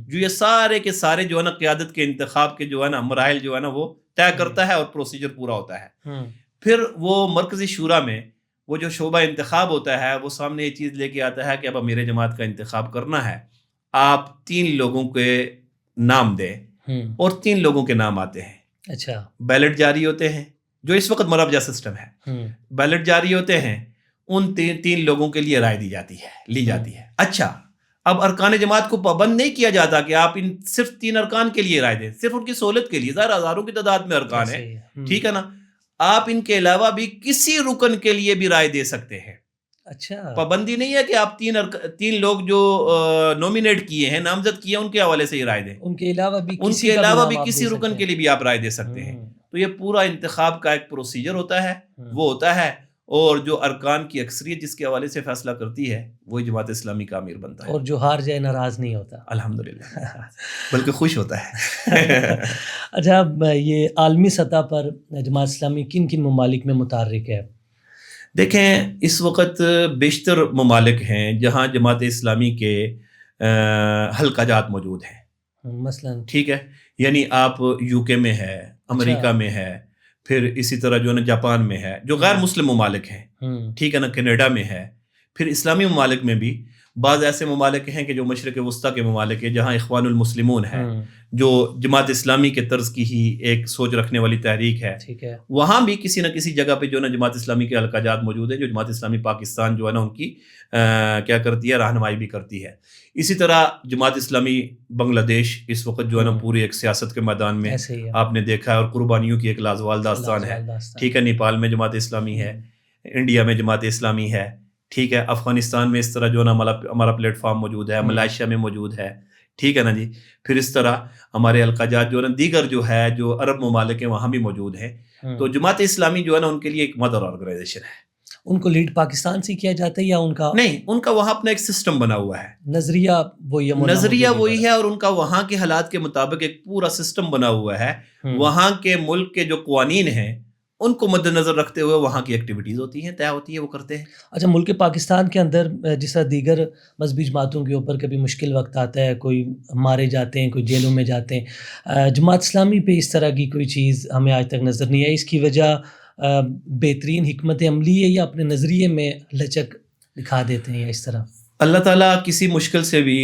Speaker 1: جو یہ سارے کے سارے جو ہے نا قیادت کے انتخاب کے جو ہے نا مراحل جو ہے نا وہ طے کرتا ہے اور پروسیجر پورا ہوتا ہے۔ پھر وہ مرکزی شورا میں وہ جو شعبہ انتخاب ہوتا ہے وہ سامنے یہ چیز لے کے آتا ہے کہ اب امیر جماعت کا انتخاب کرنا ہے، آپ 3 لوگوں کے نام دیں، اور 3 لوگوں کے نام آتے ہیں۔
Speaker 2: اچھا،
Speaker 1: بیلٹ جاری ہوتے ہیں، جو اس وقت مروجہ سسٹم ہے، بیلٹ جاری ہوتے ہیں، ان 3 لوگوں کے لیے رائے لی جاتی ہے۔ اچھا، اب ارکان جماعت کو پابند نہیں کیا جاتا کہ آپ ان صرف 3 ارکان کے لیے رائے دیں، صرف ان کی سہولت کے لیے، ظاہر ہزاروں کی تعداد میں ارکان ہیں، ٹھیک ہے نا۔ آپ ان کے علاوہ بھی کسی رکن کے لیے بھی رائے دے سکتے ہیں۔
Speaker 2: اچھا،
Speaker 1: پابندی نہیں ہے کہ آپ 3 لوگ جو نومینیٹ کیے ہیں، نامزد کیے ہیں، ان کے حوالے سے ہی رائے دیں،
Speaker 2: ان کے علاوہ بھی
Speaker 1: کسی رکن کے لیے بھی آپ رائے دے سکتے ہیں۔ تو یہ پورا انتخاب کا ایک پروسیجر ہوتا ہے، وہ ہوتا ہے، اور جو ارکان کی اکثریت جس کے حوالے سے فیصلہ کرتی ہے وہی جماعت اسلامی کا امیر بنتا ہے،
Speaker 2: اور جو ہار جائے ناراض نہیں ہوتا،
Speaker 1: الحمدللہ، بلکہ خوش ہوتا ہے۔
Speaker 2: اچھا، یہ عالمی سطح پر جماعت اسلامی کن کن ممالک میں متحرک ہے؟
Speaker 1: دیکھیں، اس وقت بیشتر ممالک ہیں جہاں جماعت اسلامی کے حلقہ جات موجود ہیں،
Speaker 2: مثلاً،
Speaker 1: ٹھیک ہے، یعنی آپ یو کے میں ہے، امریکہ میں ہے، پھر اسی طرح جو ہے نا جاپان میں ہے، جو غیر مسلم ممالک ہیں، ٹھیک ہے نا، کینیڈا میں ہے، پھر اسلامی ممالک میں بھی بعض ایسے ممالک ہیں کہ جو مشرق وسطیٰ کے ممالک ہیں جہاں اخوان المسلمون ہے، جو جماعت اسلامی کے طرز کی ہی ایک سوچ رکھنے والی تحریک ہے،
Speaker 2: ٹھیک ہے،
Speaker 1: وہاں بھی کسی نہ کسی جگہ پہ جو ہے نا جماعت اسلامی کے حلقہ جات موجود ہیں، جو جماعت اسلامی پاکستان جو ہے نا ان کی کیا کرتی ہے، رہنمائی بھی کرتی ہے۔ اسی طرح جماعت اسلامی بنگلہ دیش اس وقت جو ہے نا پوری ایک سیاست کے میدان میں آپ نے دیکھا ہے، اور قربانیوں کی ایک لازوال داستان ہے، ٹھیک ہے۔ نیپال میں جماعت اسلامی ہے، انڈیا میں جماعت اسلامی ہے، ٹھیک ہے، افغانستان میں اس طرح جو ہے نا ہمارا پلیٹ فارم موجود ہے، ملائیشیا میں موجود ہے، ٹھیک ہے نا جی۔ پھر اس طرح ہمارے حلقہ جات جو ہے نا دیگر جو ہے جو عرب ممالک ہیں وہاں بھی موجود ہیں۔ تو جماعت اسلامی جو ہے نا ان کے لیے ایک مدر آرگنائزیشن ہے۔
Speaker 2: ان کو لیڈ پاکستان سے کیا جاتا ہے یا ان کا
Speaker 1: نہیں، ان کا وہاں اپنا ایک سسٹم بنا ہوا ہے،
Speaker 2: نظریہ
Speaker 1: وہی ہے، اور ان کا وہاں کے حالات کے مطابق ایک پورا سسٹم بنا ہوا ہے۔ وہاں کے ملک کے جو قوانین ہیں ان کو مد نظر رکھتے ہوئے وہاں کی ایکٹیویٹیز ہوتی ہیں، طے ہوتی ہے، وہ کرتے ہیں۔
Speaker 2: اچھا، ملک پاکستان کے اندر جس طرح دیگر مذہبی جماعتوں کے اوپر کبھی مشکل وقت آتا ہے، کوئی مارے جاتے ہیں، کوئی جیلوں میں جاتے ہیں، جماعت اسلامی پہ اس طرح کی کوئی چیز ہمیں آج تک نظر نہیں آئی۔ اس کی وجہ بہترین حکمت عملی ہے یا اپنے نظریے میں لچک دکھا دیتے ہیں، یا اس طرح؟
Speaker 1: اللہ تعالیٰ کسی مشکل سے بھی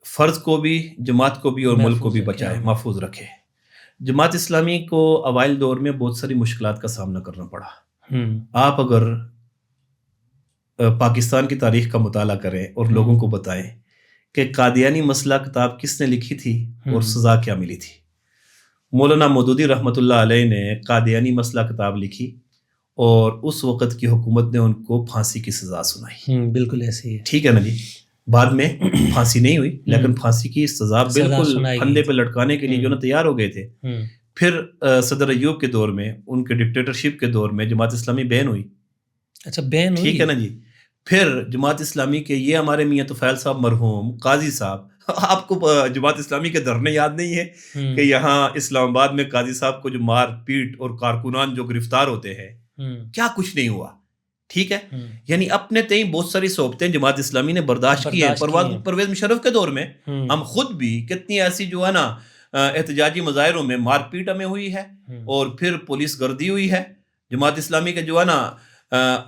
Speaker 1: فرد کو بھی، جماعت کو بھی اور ملک کو بھی بچائے، محفوظ رکھے۔ جماعت اسلامی کو اوائل دور میں بہت ساری مشکلات کا سامنا کرنا پڑا۔ آپ اگر پاکستان کی تاریخ کا مطالعہ کریں اور لوگوں کو بتائیں کہ قادیانی مسئلہ کتاب کس نے لکھی تھی اور سزا کیا ملی تھی۔ مولانا مودودی رحمۃ اللہ علیہ نے قادیانی مسئلہ کتاب لکھی اور اس وقت کی حکومت نے ان کو پھانسی کی سزا سنائی۔
Speaker 2: بالکل ایسے ہی ہے،
Speaker 1: ٹھیک ہے نا جی۔ بعد میں پھانسی نہیں ہوئی، لیکن پھانسی کی سزا بالکل پھندے پہ لٹکانے کے لیے جو نا تیار ہو گئے تھے۔ پھر صدر ایوب کے دور میں، ان کے ڈکٹیٹرشپ کے دور میں جماعت اسلامی بین ہوئی۔
Speaker 2: اچھا، بین ہوئی،
Speaker 1: ٹھیک ہے نا جی۔ پھر جماعت اسلامی کے یہ ہمارے میاں طفیل صاحب مرحوم قاضی صاحب، آپ کو جماعت اسلامی کے دھرنے یاد نہیں ہے کہ یہاں اسلام آباد میں قاضی صاحب کو جو مار پیٹ اور کارکنان جو گرفتار ہوتے ہیں، کیا کچھ نہیں ہوا۔ ٹھیک ہے، یعنی اپنے تئیں بہت ساری صحبتیں جماعت اسلامی نے برداشت کی ہیں۔ پرویز مشرف کے دور میں ہم خود بھی کتنی ایسی جو ہے نا احتجاجی مظاہروں میں مار پیٹ ہمیں ہوئی ہے، اور پھر پولیس گردی ہوئی ہے۔ جماعت اسلامی کے جو ہے نا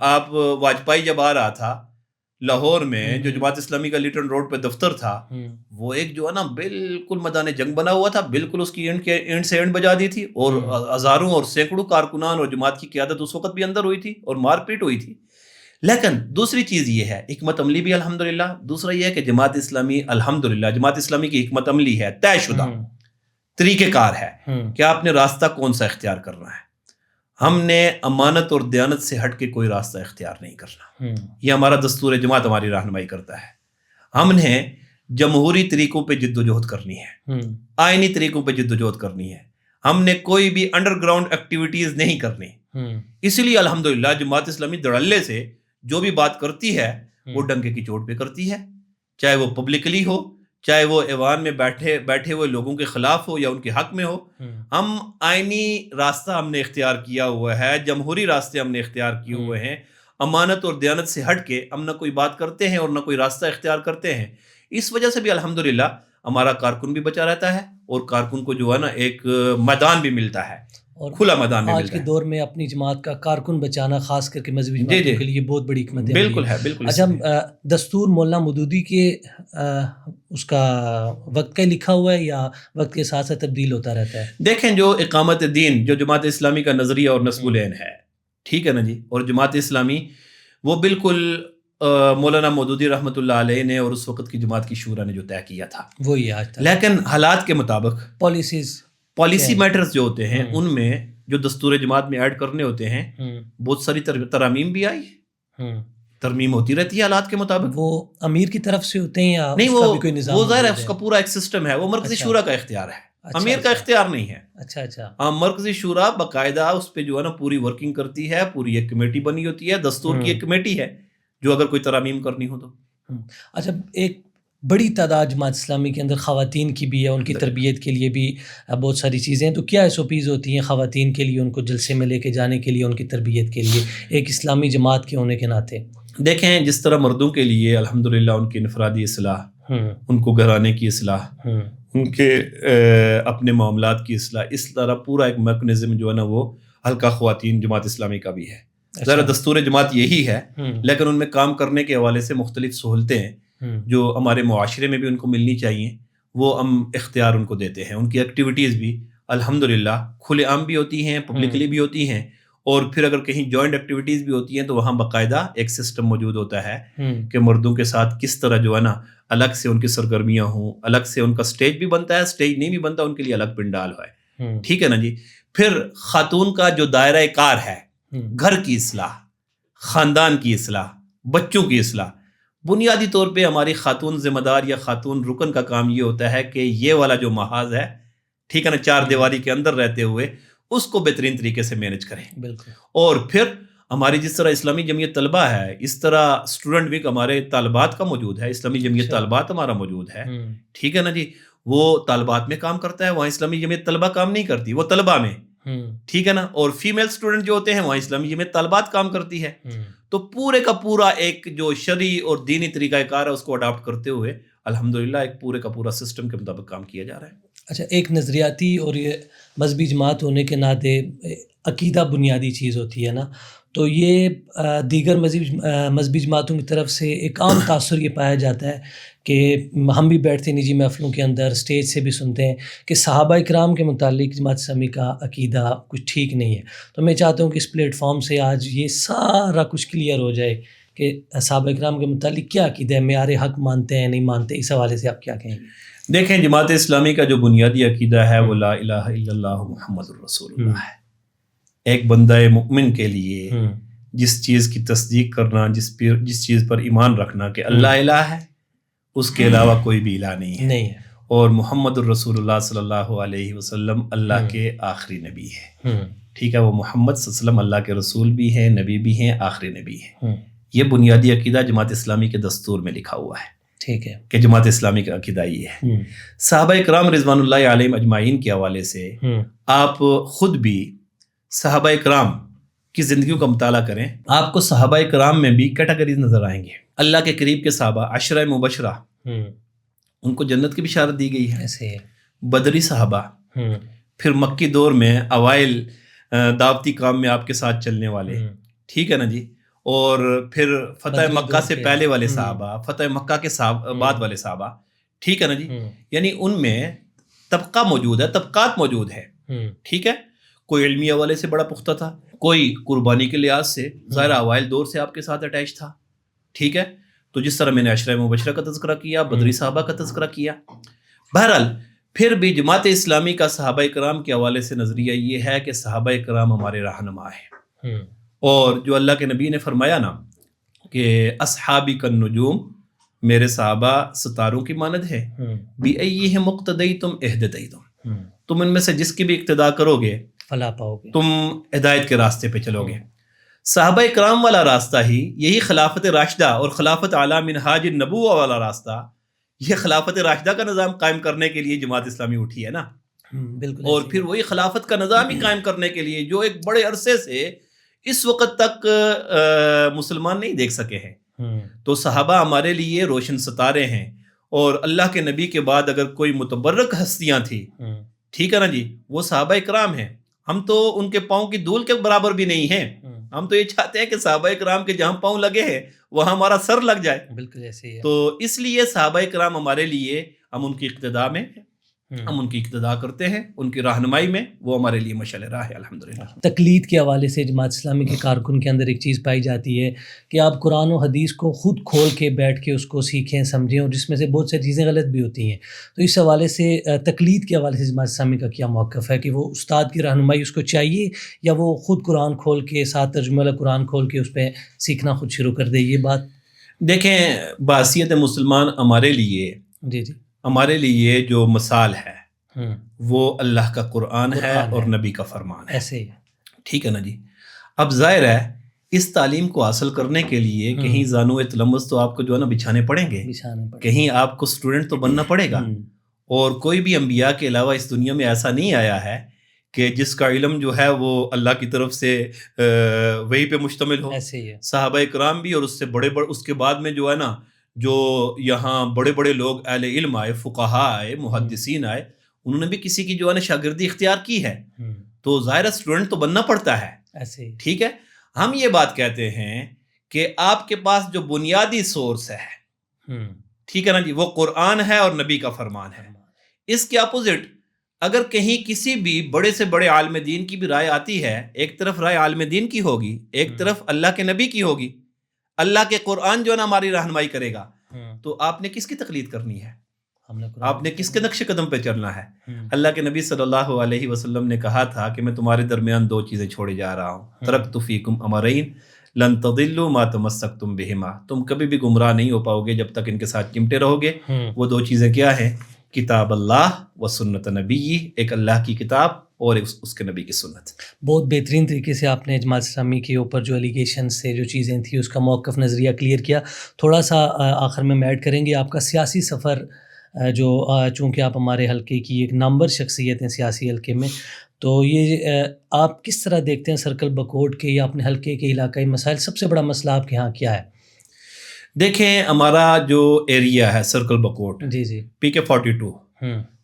Speaker 1: آپ واجپائی جب آ رہا تھا لاہور میں، جو جماعت اسلامی کا لیٹن روڈ پہ دفتر تھا، وہ ایک جو ہے نا بالکل میدان جنگ بنا ہوا تھا، بالکل اس کی اینڈ سے اینڈ بجا دی تھی، اور ہزاروں اور سینکڑوں کارکنان اور جماعت کی قیادت اس وقت بھی اندر ہوئی تھی اور مار پیٹ ہوئی تھی۔ لیکن دوسری چیز یہ ہے، حکمت عملی بھی الحمدللہ، دوسرا یہ ہے کہ جماعت اسلامی الحمدللہ، جماعت اسلامی کی حکمت عملی ہے، طے شدہ طریقہ کار ہے کہ آپ نے راستہ کون سا اختیار کرنا ہے۔ ہم نے امانت اور دیانت سے ہٹ کے کوئی راستہ اختیار نہیں کرنا، یہ ہمارا دستور جماعت ہماری رہنمائی کرتا ہے۔ ہم نے جمہوری طریقوں پہ جد و جہد کرنی ہے، آئینی طریقوں پہ جد و جہد کرنی ہے، ہم نے کوئی بھی انڈر گراؤنڈ ایکٹیویٹیز نہیں کرنی۔ اسی لیے الحمدللہ جماعت اسلامی دھڑلے سے جو بھی بات کرتی ہے وہ ڈنکے کی چوٹ پہ کرتی ہے، چاہے وہ پبلکلی ہو، چاہے وہ ایوان میں بیٹھے ہوئے لوگوں کے خلاف ہو یا ان کے حق میں ہو۔ ہم آئینی راستہ ہم نے اختیار کیا ہوا ہے، جمہوری راستے ہم نے اختیار کیے ہوئے ہیں، امانت اور دیانت سے ہٹ کے ہم نہ کوئی بات کرتے ہیں اور نہ کوئی راستہ اختیار کرتے ہیں۔ اس وجہ سے بھی الحمدللہ ہمارا کارکن بھی بچا رہتا ہے، اور کارکن کو جو ہے نا ایک میدان بھی ملتا ہے، اور کھلا میدان میں
Speaker 2: آج کے دور میں اپنی جماعت کا کارکن بچانا خاص کر کے مذہبی جماعتوں کے لیے بہت بڑی حکمت ہے۔
Speaker 1: بالکل ہے، بالکل۔
Speaker 2: اچھا، دستور مولانا مودودی کے اس کا وقت کا لکھا ہوا ہے یا وقت کے ساتھ ساتھ تبدیل ہوتا رہتا ہے؟
Speaker 1: دیکھیں، جو اقامت دین، جو جماعت اسلامی کا نظریہ اور نصب العین ہے، ٹھیک ہے نا جی، اور جماعت اسلامی وہ بالکل مولانا مودودی رحمۃ اللہ علیہ نے اور اس وقت کی جماعت کی شورا نے جو طے کیا تھا
Speaker 2: وہی آج تک،
Speaker 1: لیکن حالات کے مطابق پالیسی میٹرز جو ہوتے ہیں ان میں جو دستور جماعت میں ایڈ کرنے ہوتے ہیں، بہت ساری ترامیم بھی آئی، ترمیم ہوتی رہتی ہے حالات کے مطابق۔
Speaker 2: وہ امیر کی طرف سے ہوتے ہیں یا
Speaker 1: نہیں؟ وہ ظاہر ہے، اس کا
Speaker 2: ہے؟
Speaker 1: پورا ایک سسٹم ہے، وہ مرکزی شورا کا اختیار ہے، امیر کا اختیار نہیں ہے۔
Speaker 2: اچھا،
Speaker 1: مرکزی شورا باقاعدہ اس پہ جو ہے نا پوری ورکنگ کرتی ہے، پوری ایک کمیٹی بنی ہوتی ہے، دستور کی ایک کمیٹی ہے جو اگر کوئی ترامیم کرنی ہو تو۔
Speaker 2: اچھا، ایک بڑی تعداد جماعت اسلامی کے اندر خواتین کی بھی ہے، ان کی تربیت کے لیے بھی بہت ساری چیزیں ہیں، تو کیا ایس او پیز ہوتی ہیں خواتین کے لیے، ان کو جلسے میں لے کے جانے کے لیے، ان کی تربیت کے لیے، ایک اسلامی جماعت کے ہونے کے ناطے؟
Speaker 1: دیکھیں، جس طرح مردوں کے لیے الحمدللہ ان کی انفرادی اصلاح، ان کو گھرانے کی اصلاح، ان کے اپنے معاملات کی اصلاح، اس طرح پورا ایک میکنزم جو ہے نا وہ حلقہ خواتین جماعت اسلامی کا بھی ہے۔ ذرا دستور جماعت یہی ہے، لیکن ان میں کام کرنے کے حوالے سے مختلف سہولتیں ہیں جو ہمارے معاشرے میں بھی ان کو ملنی چاہیے، وہ ہم اختیار ان کو دیتے ہیں۔ ان کی ایکٹیویٹیز بھی الحمدللہ کھلے عام بھی ہوتی ہیں، پبلکلی بھی ہوتی ہیں، اور پھر اگر کہیں جوائنٹ ایکٹیویٹیز بھی ہوتی ہیں تو وہاں باقاعدہ ایک سسٹم موجود ہوتا ہے کہ مردوں کے ساتھ کس طرح جو ہے نا الگ سے ان کی سرگرمیاں ہوں، الگ سے ان کا سٹیج بھی بنتا ہے، سٹیج نہیں بھی بنتا ان کے لیے الگ پنڈال ہے، ٹھیک ہے نا جی۔ پھر خاتون کا جو دائرہ کار ہے، گھر کی اصلاح، خاندان کی اصلاح، بچوں کی اصلاح، بنیادی طور پہ ہماری خاتون ذمہ دار یا خاتون رکن کا کام یہ ہوتا ہے کہ یہ والا جو محاذ ہے، ٹھیک ہے نا، چار دیواری کے اندر رہتے ہوئے اس کو بہترین طریقے سے مینج کریں۔ بالکل۔ اور پھر ہماری جس طرح اسلامی جمعیت طلبہ ہے، اس طرح اسٹوڈنٹ ویک ہمارے طالبات کا موجود ہے، اسلامی جمعیت طالبات ہمارا موجود ہے، ٹھیک ہے نا جی۔ وہ طالبات میں کام کرتا ہے، وہاں اسلامی جمعیت طلبہ کام نہیں کرتی، وہ طلبہ میں، ٹھیک ہے نا۔ اور فیمیل اسٹوڈنٹ جو ہوتے ہیں وہاں اسلامی جمعیت طالبات کام کرتی ہے۔ تو پورے کا پورا ایک جو شرعی اور دینی طریقہ کار ہے اس کو اڈاپٹ کرتے ہوئے الحمدللہ ایک پورے کا پورا سسٹم کے مطابق کام کیا جا رہا ہے۔
Speaker 2: اچھا، ایک نظریاتی اور یہ مذہبی جماعت ہونے کے ناطے عقیدہ بنیادی چیز ہوتی ہے نا، تو یہ دیگر مذہبی جماعتوں کی طرف سے ایک عام تاثر یہ پایا جاتا ہے کہ ہم بھی بیٹھتے ہیں نجی محفلوں کے اندر، اسٹیج سے بھی سنتے ہیں کہ صحابہ کرام کے متعلق جماعت اسلامی کا عقیدہ کچھ ٹھیک نہیں ہے۔ تو میں چاہتا ہوں کہ اس پلیٹ فارم سے آج یہ سارا کچھ کلیئر ہو جائے کہ صحابہ کرام کے متعلق کیا عقیدہ ہے، معیار حق مانتے ہیں نہیں مانتے، اس حوالے سے آپ کیا کہیں گے؟
Speaker 1: دیکھیں، جماعت اسلامی کا جو بنیادی عقیدہ ہے وہ لا الہ الا اللہ محمد الرسول اللہ ہے۔ ایک بندہ مومن کے لیے جس چیز کی تصدیق کرنا، جس چیز پر ایمان رکھنا کہ اللہ الہ ہے، اس کے علاوہ کوئی بھی الہ نہیں ہے، اور محمد الرسول اللہ صلی اللہ علیہ وسلم اللہ کے آخری نبی ہے۔ ٹھیک ہے، وہ محمد صلی اللہ علیہ وسلم اللہ کے رسول بھی ہیں، نبی بھی ہیں، آخری نبی ہیں۔ یہ بنیادی عقیدہ جماعت اسلامی کے دستور میں لکھا ہوا ہے،
Speaker 2: ٹھیک ہے،
Speaker 1: کہ جماعت اسلامی کا عقیدہ یہ ہے۔ صحابہ کرام رضوان اللہ علیہم اجمعین کے حوالے سے آپ خود بھی صحابہ کرام کی زندگیوں کا مطالعہ کریں، آپ کو صحابہ کرام میں بھی کیٹیگریز نظر آئیں گے۔ اللہ کے قریب کے صحابہ، عشرہ مبشرہ، ان کو جنت کی بشارت دی گئی ہے۔
Speaker 2: ایسے
Speaker 1: بدری صحابہ، پھر مکی دور میں اوائل دعوتی کام میں آپ کے ساتھ چلنے والے، ٹھیک ہے نا جی، اور پھر فتح مکہ سے پہلے والے صحابہ، فتح مکہ کے بعد والے صحابہ، ٹھیک ہے نا جی، یعنی ان میں طبقہ موجود ہے، طبقات موجود ہے، ٹھیک ہے۔ کوئی علمی حوالے سے بڑا پختہ تھا، کوئی قربانی کے لحاظ سے ظاہر اوائل دور سے آپ کے ساتھ اٹیچ تھا، ٹھیک ہے۔ تو جس طرح میں نے عشرہ مبشرہ کا تذکرہ کیا، بدری صحابہ کا تذکرہ کیا، بہرحال پھر بھی جماعت اسلامی کا صحابہ کرام کے حوالے سے نظریہ یہ ہے کہ صحابہ کرام ہمارے رہنما ہیں، اور جو اللہ کے نبی نے فرمایا نا کہ اصحابی کالنجوم، میرے صحابہ ستاروں کی مانند ہے، بِأَيِّهِمْ اقْتَدَيْتُمْ اهْتَدَيْتُمْ، تم ان میں سے جس کی بھی اقتداء کرو گے
Speaker 2: فلاح پاؤ گے،
Speaker 1: تم ہدایت کے راستے پہ چلو گے۔ صحابہ کرام والا راستہ ہی، یہی خلافت راشدہ اور خلافت اعلیٰ منہاج النبوہ والا راستہ، یہ خلافت راشدہ کا نظام قائم کرنے کے لیے جماعت اسلامی اٹھی ہے نا،
Speaker 2: بالکل،
Speaker 1: اور پھر وہی خلافت کا نظام ہی قائم کرنے کے لیے جو ایک بڑے عرصے سے اس وقت تک مسلمان نہیں دیکھ سکے ہیں۔ تو صحابہ ہمارے لیے روشن ستارے ہیں، اور اللہ کے نبی کے بعد اگر کوئی متبرک ہستیاں تھیں، ٹھیک ہے نا جی، وہ صحابہ کرام ہیں۔ ہم تو ان کے پاؤں کی دھول کے برابر بھی نہیں ہیں، ہم تو یہ چاہتے ہیں کہ صحابہ کرام کے جہاں پاؤں لگے ہیں وہاں ہمارا سر لگ جائے۔
Speaker 2: بالکل ایسے ہی ہے۔
Speaker 1: تو اس لیے صحابہ کرام ہمارے لیے، ہم ان کی اقتداء میں، ہم ان کی اقتداء کرتے ہیں، ان کی رہنمائی میں، وہ ہمارے لیے مشعل راہ ہے الحمدللہ۔
Speaker 2: تقلید کے حوالے سے جماعت اسلامی کے کارکن کے اندر ایک چیز پائی جاتی ہے کہ آپ قرآن و حدیث کو خود کھول کے بیٹھ کے اس کو سیکھیں، سمجھیں، اور جس میں سے بہت سی چیزیں غلط بھی ہوتی ہیں۔ تو اس حوالے سے تقلید کے حوالے سے جماعت اسلامی کا کیا موقف ہے کہ وہ استاد کی رہنمائی اس کو چاہیے، یا وہ خود قرآن کھول کے ساتھ ترجمہ والا قرآن کھول کے اس پہ سیکھنا خود شروع کر دے؟ یہ بات
Speaker 1: دیکھیں، بحیثیت مسلمان ہمارے لیے،
Speaker 2: جی
Speaker 1: ہمارے لیے جو مثال ہے وہ اللہ کا قرآن ہے اور نبی کا فرمان ہے،
Speaker 2: ایسے ہی،
Speaker 1: ٹھیک ہے نا جی۔ اب ظاہر ہے اس تعلیم کو حاصل کرنے کے لیے کہیں زانو تلمس تو آپ کو جو ہے نا بچھانے پڑیں گے، کہیں آپ کو اسٹوڈنٹ تو بننا پڑے گا، اور کوئی بھی انبیاء کے علاوہ اس دنیا میں ایسا نہیں آیا ہے کہ جس کا علم جو ہے وہ اللہ کی طرف سے وہی پہ مشتمل ہو۔
Speaker 2: ایسے ہی ہے،
Speaker 1: صحابہ کرام بھی، اور اس سے بڑے اس کے بعد میں جو ہے نا، جو یہاں بڑے بڑے لوگ اہل علم آئے، فقہاء آئے، محدثین آئے، انہوں نے بھی کسی کی جو ہے نا شاگردی اختیار کی ہے، تو ظاہر اسٹوڈنٹ تو بننا پڑتا ہے،
Speaker 2: ایسے ہی،
Speaker 1: ٹھیک ہے۔ ہم یہ بات کہتے ہیں کہ آپ کے پاس جو بنیادی سورس ہے، ٹھیک ہے نا جی، وہ قرآن ہے اور نبی کا فرمان ہے۔ اس کے اپوزٹ اگر کہیں کسی بھی بڑے سے بڑے عالم دین کی بھی رائے آتی ہے، ایک طرف رائے عالم دین کی ہوگی، ایک طرف اللہ کے نبی کی ہوگی، اللہ کے قرآن جو ہے نا ہماری رہنمائی کرے گا، تو آپ نے کس کی تقلید کرنی ہے؟ آپ نے کس کے نقش قدم پہ چلنا ہے؟ اللہ کے نبی صلی اللہ علیہ وسلم نے کہا تھا کہ میں تمہارے درمیان دو چیزیں چھوڑے جا رہا ہوں، ترکت فیکم امرین لن تضلوا ما تمسکتم بہما، تم کبھی بھی گمراہ نہیں ہو پاؤ گے جب تک ان کے ساتھ چمٹے رہو گے۔ وہ دو چیزیں کیا ہیں؟ کتاب اللہ و سنت نبی، ایک اللہ کی کتاب اور اس کے نبی کی سنت۔
Speaker 2: بہت بہترین طریقے سے آپ نے جماعت اسلامی کے اوپر جو ایلیگیشنز سے جو چیزیں تھیں اس کا موقف نظریہ کلیئر کیا۔ تھوڑا سا آخر میں ایڈ کریں گے آپ کا سیاسی سفر، جو چونکہ آپ ہمارے حلقے کی ایک نمبر شخصیت ہیں سیاسی حلقے میں، تو یہ آپ کس طرح دیکھتے ہیں سرکل بکوٹ کے یا اپنے حلقے کے علاقائی مسائل؟ سب سے بڑا مسئلہ آپ کے ہاں کیا ہے؟
Speaker 1: دیکھیں، ہمارا جو ایریا ہے سرکل بکوٹ،
Speaker 2: جی
Speaker 1: PK42،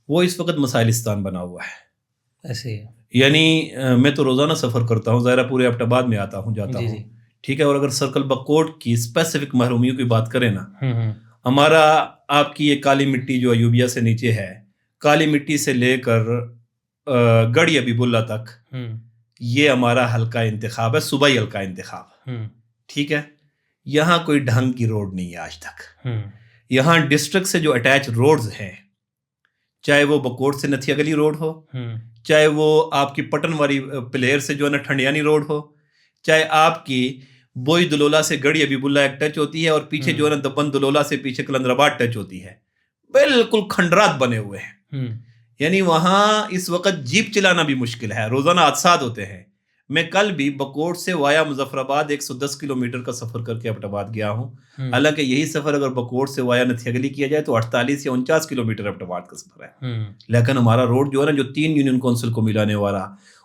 Speaker 1: وہ اس وقت مسائلستان بنا ہوا ہے۔
Speaker 2: ایسے ہی،
Speaker 1: یعنی میں تو روزانہ سفر کرتا ہوں، ظاہرہ پورے ایبٹ آباد میں آتا ہوں، جاتا ہوں، ٹھیک ہے، اور اگر سرکل بکوٹ کی اسپیسیفک محرومیوں کی بات کریں نا، ہمارا آپ کی یہ کالی مٹی جو ایوبیہ سے نیچے ہے، کالی مٹی سے لے کر گڑھی حبیب اللہ تک، یہ ہمارا حلقہ انتخاب ہے، صوبائی حلقہ انتخاب، ٹھیک ہے۔ یہاں کوئی ڈھنگ کی روڈ نہیں ہے آج تک. یہاں ڈسٹرکٹ سے جو اٹیچ روڈز ہیں, چاہے وہ بکوٹ سے نتھیا گلی روڈ ہو, چاہے وہ آپ کی پٹن والی پلیر سے جو ہے نا ٹھنڈیانی روڈ ہو, چاہے آپ کی بوئی دلولا سے گڑی حبیب اللہ ایک ٹچ ہوتی ہے اور پیچھے جو ہے نا دبن دلولا سے پیچھے کلندرآباد ٹچ ہوتی ہے, بالکل کھنڈرات بنے ہوئے ہیں. یعنی وہاں اس وقت جیپ چلانا بھی مشکل ہے, روزانہ حادثات ہوتے ہیں. میں کل بھی بکوٹ سے وایا مظفر آباد 110 کلومیٹر کا سفر کر کے ایبٹ آباد گیا ہوں. حالانکہ یہی سفر اگر بکوٹ سے وایا نتھیا گلی کیا جائے تو 48 یا 49 کلومیٹر ایبٹ آباد کا سفر ہے. لیکن ہمارا روڈ جو ہے نا, جو 3 یونین کونسل کو ملانے والا,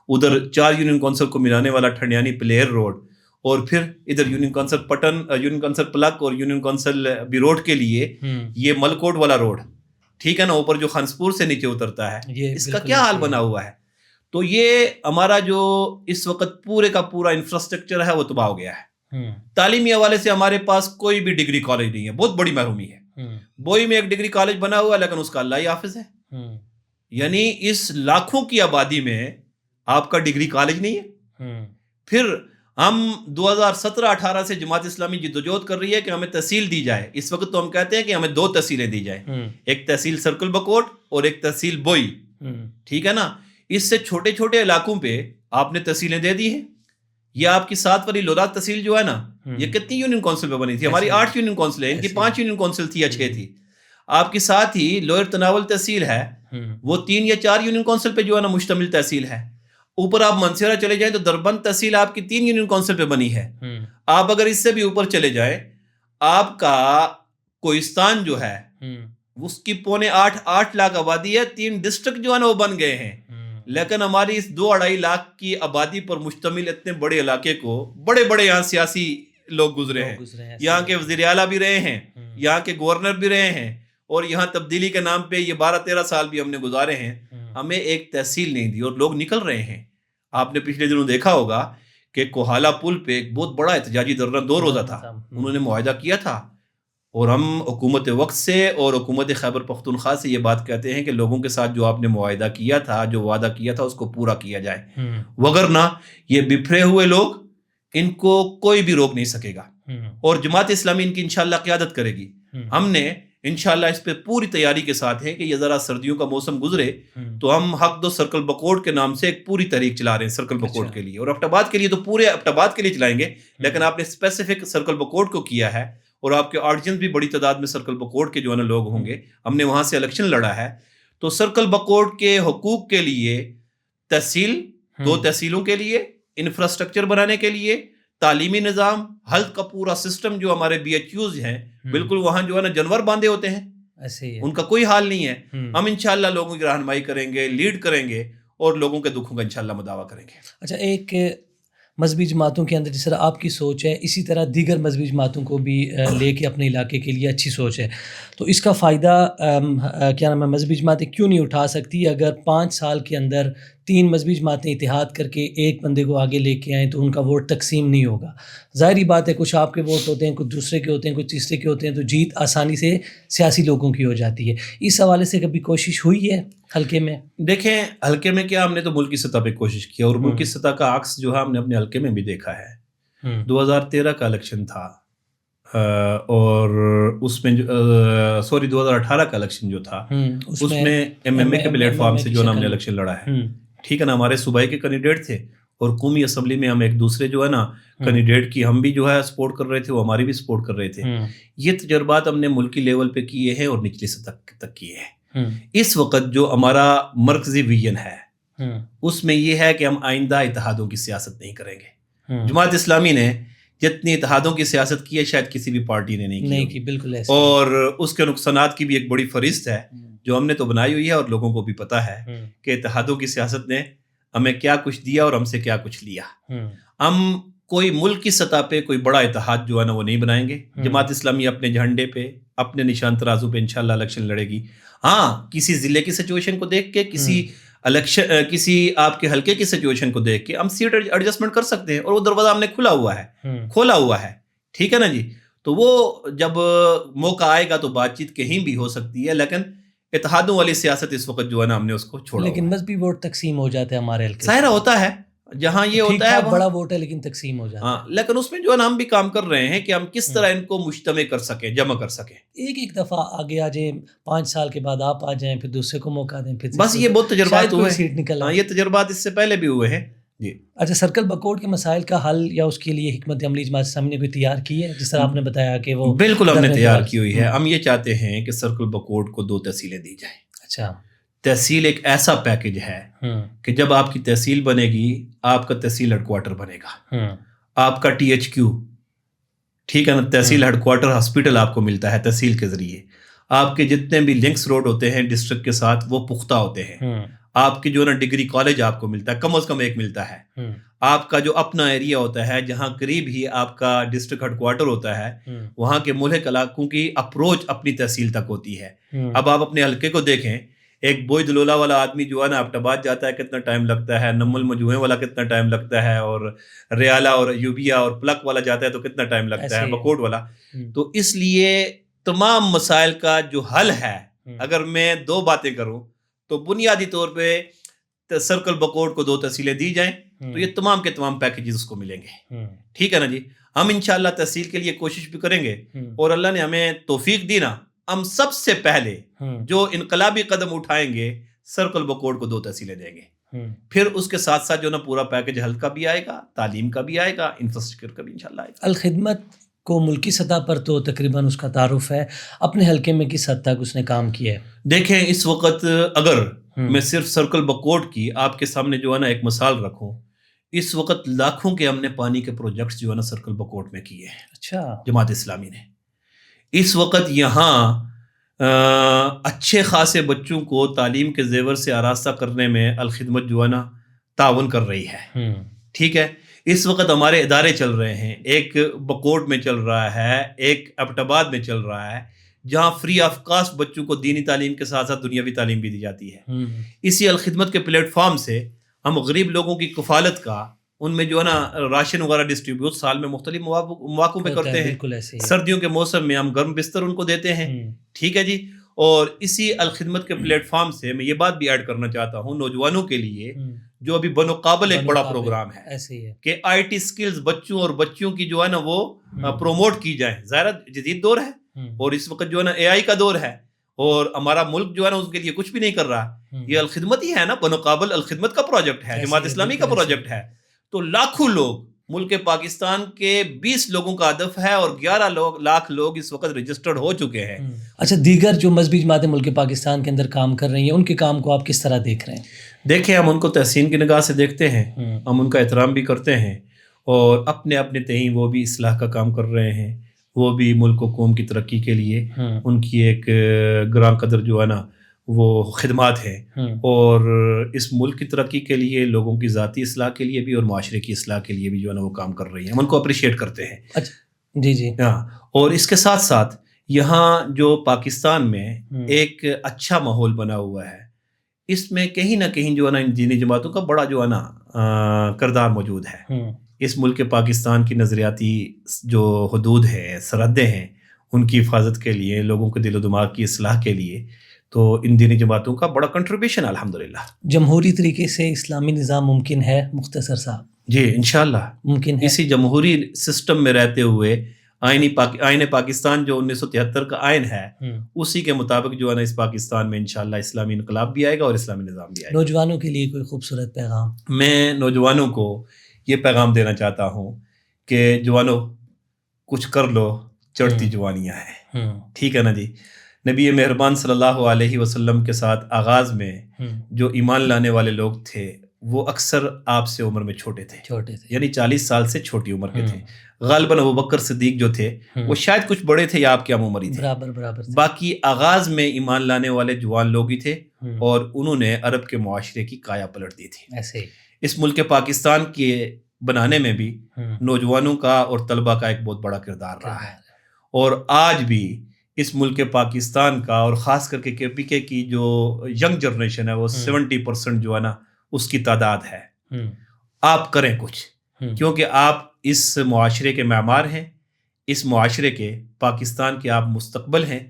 Speaker 1: ادھر 4 یونین کونسل کو ملانے والا ٹھنڈیانی پلیر روڈ, اور پھر ادھر یونین کونسل پٹن, یونین کونسل پلک اور یونین کونسل بی روڈ کے لیے یہ ملکوٹ والا روڈ, ٹھیک ہے نا, اوپر جو خانسپور سے نیچے اترتا ہے, اس کا کیا حال بنا ہوا ہے. تو یہ ہمارا جو اس وقت پورے کا پورا انفراسٹرکچر ہے وہ تباہ ہو گیا ہے. تعلیمی حوالے سے ہمارے پاس کوئی بھی ڈگری کالج نہیں ہے, بہت بڑی محرومی ہے. بوئی میں ایک ڈگری کالج بنا ہوا ہے لیکن اس کا اللہ ہی حافظ ہے. یعنی اس لاکھوں کی آبادی میں آپ کا ڈگری کالج نہیں ہے. پھر ہم 2017-18 سے جماعت اسلامی جدوجہد کر رہی ہے کہ ہمیں تحصیل دی جائے. اس وقت تو ہم کہتے ہیں کہ ہمیں 2 تحصیلیں دی جائیں, ایک تحصیل سرکل بکوٹ اور ایک تحصیل بوئی, ٹھیک ہے نا. اس سے چھوٹے چھوٹے علاقوں پہ آپ نے تحصیلیں دے دی ہیں. یہ آپ کی 7 والی لولا تحصیل جو ہے نا, یہ کتنی یونین کونسل پہ بنی تھی؟ ہماری 8 یونین کونسل ہے, ان کی 5 یونین کونسل تھی یا 6 تھی. آپ کی ساتھ ہی لوئر تناول تحصیل ہے, وہ 3 یا 4 یونین کونسل پہ جو ہے نا مشتمل تحصیل ہے. اوپر آپ منصورہ چلے جائیں تو دربند تحصیل آپ کی 3 یونین کونسل پہ بنی ہے. آپ اگر اس سے بھی اوپر چلے جائیں, آپ کا کوہستان جو ہے اس کی 7.5-8 لاکھ آبادی ہے, 3 ڈسٹرکٹ جو ہے نا وہ بن گئے ہیں. لیکن ہماری اس 2-2.5 لاکھ کی آبادی پر مشتمل اتنے بڑے علاقے کو بڑے بڑے یہاں سیاسی لوگ گزرے ہیں, یہاں کے وزیر اعلیٰ بھی رہے ہیں, یہاں کے گورنر بھی رہے ہیں, اور یہاں تبدیلی کے نام پہ یہ 12-13 سال بھی ہم نے گزارے ہیں. ہمیں ایک تحصیل نہیں دی اور لوگ نکل رہے ہیں. آپ نے پچھلے دنوں دیکھا ہوگا کہ کوہالہ پل پہ ایک بہت بڑا احتجاجی دھرنا 2 روزہ تھا, انہوں نے معاہدہ کیا تھا, اور ہم حکومت وقت سے اور حکومت خیبر پختونخوا سے یہ بات کہتے ہیں کہ لوگوں کے ساتھ جو آپ نے معاہدہ کیا تھا, جو وعدہ کیا تھا, اس کو پورا کیا جائے, وگرنہ یہ بپھرے ہوئے لوگ, ان کو کوئی بھی روک نہیں سکے گا. اور جماعت اسلامی ان کی انشاءاللہ قیادت کرے گی. ہم نے انشاءاللہ اس پہ پوری تیاری کے ساتھ ہیں کہ یہ ذرا سردیوں کا موسم گزرے تو ہم حق دو سرکل بکوٹ کے نام سے ایک پوری تحریک چلا رہے ہیں سرکل بکوٹ کے لیے, اور ایبٹ آباد کے لیے تو پورے ایبٹ آباد کے لیے چلائیں گے, لیکن آپ نے اسپیسیفک سرکل بکوٹ کو کیا ہے, اور آپ کے آڈینس بھی بڑی تعداد میں سرکل بکوٹ کے جو ہے نا لوگ ہوں گے. ہم نے وہاں سے الیکشن لڑا ہے, تو سرکل بکوٹ کے حقوق کے لیے تحصیل, 2 تحصیلوں کے لیے انفراسٹرکچر بنانے کے لیے, تعلیمی نظام, ہیلتھ کا پورا سسٹم, جو ہمارے BHUs ہیں بالکل وہاں جو ہے نا جانور باندھے ہوتے ہیں, ان کا کوئی حال نہیں ہے. ہم انشاءاللہ لوگوں کی رہنمائی کریں گے, لیڈ کریں گے, اور لوگوں کے دکھوں کا انشاءاللہ مداوع کریں گے.
Speaker 2: اچھا, ایک مذہبی جماعتوں کے اندر جس طرح آپ کی سوچ ہے, اسی طرح دیگر مذہبی جماعتوں کو بھی لے کے اپنے علاقے کے لیے اچھی سوچ ہے, تو اس کا فائدہ کیا نام ہے مذہبی جماعتیں کیوں نہیں اٹھا سکتی؟ اگر 5 سال کے اندر 3 مذہبی جماعتیں اتحاد کر کے ایک بندے کو آگے لے کے آئیں تو ان کا ووٹ تقسیم نہیں ہوگا. ظاہری بات ہے, کچھ آپ کے ووٹ ہوتے ہیں, کچھ دوسرے کے ہوتے ہیں, کچھ تیسرے کے ہوتے ہیں, تو جیت آسانی سے سیاسی لوگوں کی ہو جاتی ہے. اس حوالے سے کبھی کوشش ہوئی ہے حلقے میں؟
Speaker 1: دیکھیں, حلقے میں کیا, ہم نے تو ملکی سطح پہ کوشش کی, اور ملکی سطح کا عکس جو ہے ہم نے اپنے حلقے میں بھی دیکھا ہے. 2013 کا الیکشن تھا, اور اس میں 2018 کا الیکشن جو تھا اس میں MMA کے پلیٹ فارم سے جو ہم نے الیکشن لڑا ہے, ٹھیک ہے نا. ہمارے صوبائی کے کینڈیڈیٹ تھے, اور قومی اسمبلی میں ہم ایک دوسرے جو ہے نا کینڈیڈیٹ کی ہم بھی جو ہے سپورٹ کر رہے تھے, وہ ہماری بھی سپورٹ کر رہے تھے. یہ تجربات ہم نے ملکی لیول پہ کیے ہیں اور نچلی سطح تک کیے ہیں. اس وقت جو ہمارا مرکزی ویژن ہے اس میں یہ ہے کہ ہم آئندہ اتحادوں کی سیاست نہیں کریں گے. جماعت اسلامی نے جتنی اتحادوں کی سیاست کی ہے شاید کسی بھی پارٹی نے نہیں کی,
Speaker 2: بالکل ایسا.
Speaker 1: اور اس کے نقصانات کی بھی ایک بڑی فہرست ہے جو ہم نے تو بنائی ہوئی ہے, اور لوگوں کو بھی پتہ ہے کہ اتحادوں کی سیاست نے ہمیں کیا کچھ دیا اور ہم سے کیا کچھ لیا. ہم کوئی ملک کی سطح پہ کوئی بڑا اتحاد جو ہے نا وہ نہیں بنائیں گے. جماعت اسلامی اپنے جھنڈے پہ, اپنے نشان ترازو پہ انشاءاللہ الیکشن لڑے گی. ہاں, کسی ضلع کی سچویشن کو دیکھ کے, کسی آپ کے حلقے کی سچویشن کو دیکھ کے ہم سیٹ ایڈجسٹمنٹ کر سکتے ہیں, اور وہ دروازہ ہم نے کھولا ہوا ہے, ٹھیک ہے نا جی. تو وہ جب موقع آئے گا تو بات چیت کہیں بھی ہو سکتی ہے, لیکن اتحادوں والی سیاست اس وقت جو ہے نا ہم نے اس کو چھوڑا.
Speaker 2: لیکن مذہبی ووٹ تقسیم ہو جاتا ہے ہمارے حلقے,
Speaker 1: ظاہر ہوتا ہے. جہاں یہ ہوتا ہے
Speaker 2: بڑا ووٹ ہے لیکن تقسیم ہو جاتا ہے.
Speaker 1: ہاں، لیکن اس میں جو ہے نا ہم بھی کام کر رہے ہیں کہ ہم کس طرح ان کو مجتمع کر سکیں، جمع کر سکیں.
Speaker 2: ایک دفعہ آگے آ جائیں، 5 سال کے بعد آپ آ جائیں، پھر دوسرے کو موقع دیں، پھر
Speaker 1: بس یہ بہت تجربات ہوئے ہیں.
Speaker 2: سیٹ نکل
Speaker 1: ہاں،
Speaker 2: آئے.
Speaker 1: یہ تجربات اس سے پہلے بھی ہوئے ہیں. جی
Speaker 2: اچھا، سرکل بکوٹ کے مسائل کا حل یا اس کے لیے حکمت عملی جماعت اسلامی نے کوئی تیار کی ہے؟ جس طرح آپ نے بتایا کہ وہ
Speaker 1: بالکل ہم نے تیار کی ہوئی ہے. ہم یہ چاہتے ہیں کہ سرکل بکوٹ کو 2 تحصیلیں دی جائیں.
Speaker 2: اچھا،
Speaker 1: تحصیل ایک ایسا پیکج ہے کہ جب آپ کی تحصیل بنے گی، آپ کا تحصیل ہیڈ کوارٹر بنے گا، آپ کا THQ، ٹھیک ہے نا، تحصیل ہیڈ کوارٹر ہاسپٹل آپ کو ملتا ہے تحصیل کے ذریعے. آپ کے جتنے بھی لنکس روڈ ہوتے ہیں ڈسٹرکٹ کے ساتھ وہ پختہ ہوتے ہیں. آپ کی جو ہے نا ڈگری کالج آپ کو ملتا ہے، کم از کم ایک ملتا ہے. آپ کا جو اپنا ایریا ہوتا ہے جہاں قریب ہی آپ کا ڈسٹرکٹ ہیڈ کوارٹر ہوتا ہے، وہاں کے ملحق علاقوں کی اپروچ اپنی تحصیل تک ہوتی ہے. اب آپ اپنے حلقے کو دیکھیں، ایک بوئی دلولا والا آدمی جو ہے نا آبٹ آباد جاتا ہے کتنا ٹائم لگتا ہے، نم المجوہیں والا کتنا ٹائم لگتا ہے، اور ریالہ اور ایوبیا اور پلک والا جاتا ہے تو کتنا ٹائم لگتا ہے، بکوٹ والا. تو اس لیے تمام مسائل کا جو حل ہے، اگر میں 2 باتیں کروں تو بنیادی طور پہ سرکل بکوٹ کو 2 تحصیلیں دی جائیں تو یہ تمام کے تمام پیکیجز اس کو ملیں گے. ٹھیک ہے نا جی. ہم انشاءاللہ تحصیل کے لیے کوشش بھی کریں گے، اور اللہ نے ہمیں توفیق دی نا، ہم سب سے پہلے جو انقلابی قدم اٹھائیں گے سرکل بکوٹ کو 2 تحصیلیں دیں گے. پھر اس کے ساتھ ساتھ جو نا پورا پیکج ہیلتھ کا بھی آئے گا، تعلیم کا بھی آئے گا، انفراسٹرکچر کا بھی انشاءاللہ آئے گا.
Speaker 2: الخدمت کو ملکی سطح پر تو تقریباً اس کا تعارف ہے، اپنے حلقے میں کس حد تک اس نے کام کیا ہے؟
Speaker 1: دیکھیں، اس وقت اگر میں صرف سرکل بکوٹ کی آپ کے سامنے جو ہے نا ایک مثال رکھوں، اس وقت لاکھوں کے ہم نے پانی کے پروجیکٹس جو ہے نا سرکل بکوٹ میں کیے ہیں.
Speaker 2: اچھا،
Speaker 1: جماعت اسلامی نے اس وقت یہاں اچھے خاصے بچوں کو تعلیم کے زیور سے آراستہ کرنے میں الخدمت جو ہے نا تعاون کر رہی ہے. ٹھیک ہے، اس وقت ہمارے ادارے چل رہے ہیں، ایک بکوٹ میں چل رہا ہے، ایک آبٹ آباد میں چل رہا ہے، جہاں فری آف کاسٹ بچوں کو دینی تعلیم کے ساتھ ساتھ دنیاوی تعلیم بھی دی جاتی ہے. اسی الخدمت کے پلیٹ فارم سے ہم غریب لوگوں کی کفالت کا، ان میں جو ہے نا راشن وغیرہ ڈسٹریبیوٹ سال میں مختلف مواقع پہ کرتے ہیں. سردیوں کے موسم میں ہم گرم بستر ان کو دیتے ہیں. ٹھیک ہے جی. اور اسی الخدمت کے پلیٹ فارم سے میں یہ بات بھی ایڈ کرنا چاہتا ہوں، نوجوانوں کے لیے جو ابھی بنو قابل ایک بڑا پروگرام ہے کہ IT سکلز بچوں اور بچیوں کی جو ہے نا وہ پروموٹ کی جائیں. ظاہر جدید دور ہے، اور اس وقت جو ہے نا AI کا دور ہے، اور ہمارا ملک جو ہے نا اس کے لیے کچھ بھی نہیں کر رہا. یہ الخدمت ہی ہے نا، بنو قابل الخدمت کا پروجیکٹ ہے، جماعت اسلامی کا پروجیکٹ ہے. تو لاکھوں لوگ ملک پاکستان کے 20 لوگوں کا ہدف ہے، اور 11 لاکھ لوگ اس وقت رجسٹرڈ ہو چکے ہیں.
Speaker 2: اچھا، دیگر جو مذہبی جماعتیں ملک پاکستان کے اندر کام کر رہی ہیں، ان کے کام کو آپ کس طرح دیکھ رہے ہیں؟
Speaker 1: دیکھیں، ہم ان کو تحسین کی نگاہ سے دیکھتے ہیں، ہم ان کا احترام بھی کرتے ہیں، اور اپنے اپنے تئیں وہ بھی اصلاح کا کام کر رہے ہیں. وہ بھی ملک و قوم کی ترقی کے لیے ان کی ایک گراں قدر جو ہے نا وہ خدمات ہیں، اور اس ملک کی ترقی کے لیے، لوگوں کی ذاتی اصلاح کے لیے بھی اور معاشرے کی اصلاح کے لیے بھی جو ہے نا وہ کام کر رہی ہیں. ہم ان کو اپریشیٹ کرتے ہیں.
Speaker 2: جی جی.
Speaker 1: ہاں، اور اس کے ساتھ ساتھ یہاں جو پاکستان میں ایک اچھا ماحول بنا ہوا ہے، اس میں کہیں نہ کہیں جو ہے نا ان دینی جماعتوں کا بڑا جو ہے نا کردار موجود ہے. اس ملک پاکستان کی نظریاتی جو حدود ہیں، سرحدیں ہیں، ان کی حفاظت کے لیے، لوگوں کے دل و دماغ کی اصلاح کے لیے، تو ان دینی جماعتوں کا بڑا کنٹریبیوشن الحمدللہ.
Speaker 2: جمہوری طریقے سے اسلامی نظام ممکن ہے مختصر صاحب؟
Speaker 1: جی انشاءاللہ
Speaker 2: ممکن ہے.
Speaker 1: اسی جمہوری سسٹم میں رہتے ہوئے آئین پاکستان جو 1973 کا آئین ہے، اسی کے مطابق جو ہے نا اس پاکستان میں انشاءاللہ اسلامی انقلاب بھی آئے گا اور اسلامی نظام بھی آئے گا.
Speaker 2: نوجوانوں کے لیے کوئی خوبصورت پیغام؟
Speaker 1: میں نوجوانوں کو یہ پیغام دینا چاہتا ہوں کہ جوانوں، کچھ کر لو، چڑھتی جوانیاں ہیں. ٹھیک ہے نا جی. نبی مہربان صلی اللہ علیہ وسلم کے ساتھ آغاز میں جو ایمان لانے والے لوگ تھے وہ اکثر آپ سے عمر میں چھوٹے تھے، یعنی 40 سال سے چھوٹی عمر کے تھے. غالباً ابوبکر صدیق جو تھے وہ شاید کچھ بڑے تھے یا آپ کی ہم عمر ہی تھے.
Speaker 2: برابر.
Speaker 1: باقی آغاز میں ایمان لانے والے جوان لوگ ہی تھے، اور انہوں نے عرب کے معاشرے کی کایا پلٹ دی تھی.
Speaker 2: ایسے
Speaker 1: اس ملک پاکستان کے بنانے میں بھی نوجوانوں کا اور طلبہ کا ایک بہت بڑا کردار رہا ہے. اور آج بھی اس ملک پاکستان کا، اور خاص کر کے KPK کی جو ینگ جنریشن ہے، وہ 70% جو ہے نا اس کی تعداد ہے. آپ کریں کچھ، کیونکہ آپ اس معاشرے کے معمار ہیں، اس معاشرے کے، پاکستان کے آپ مستقبل ہیں،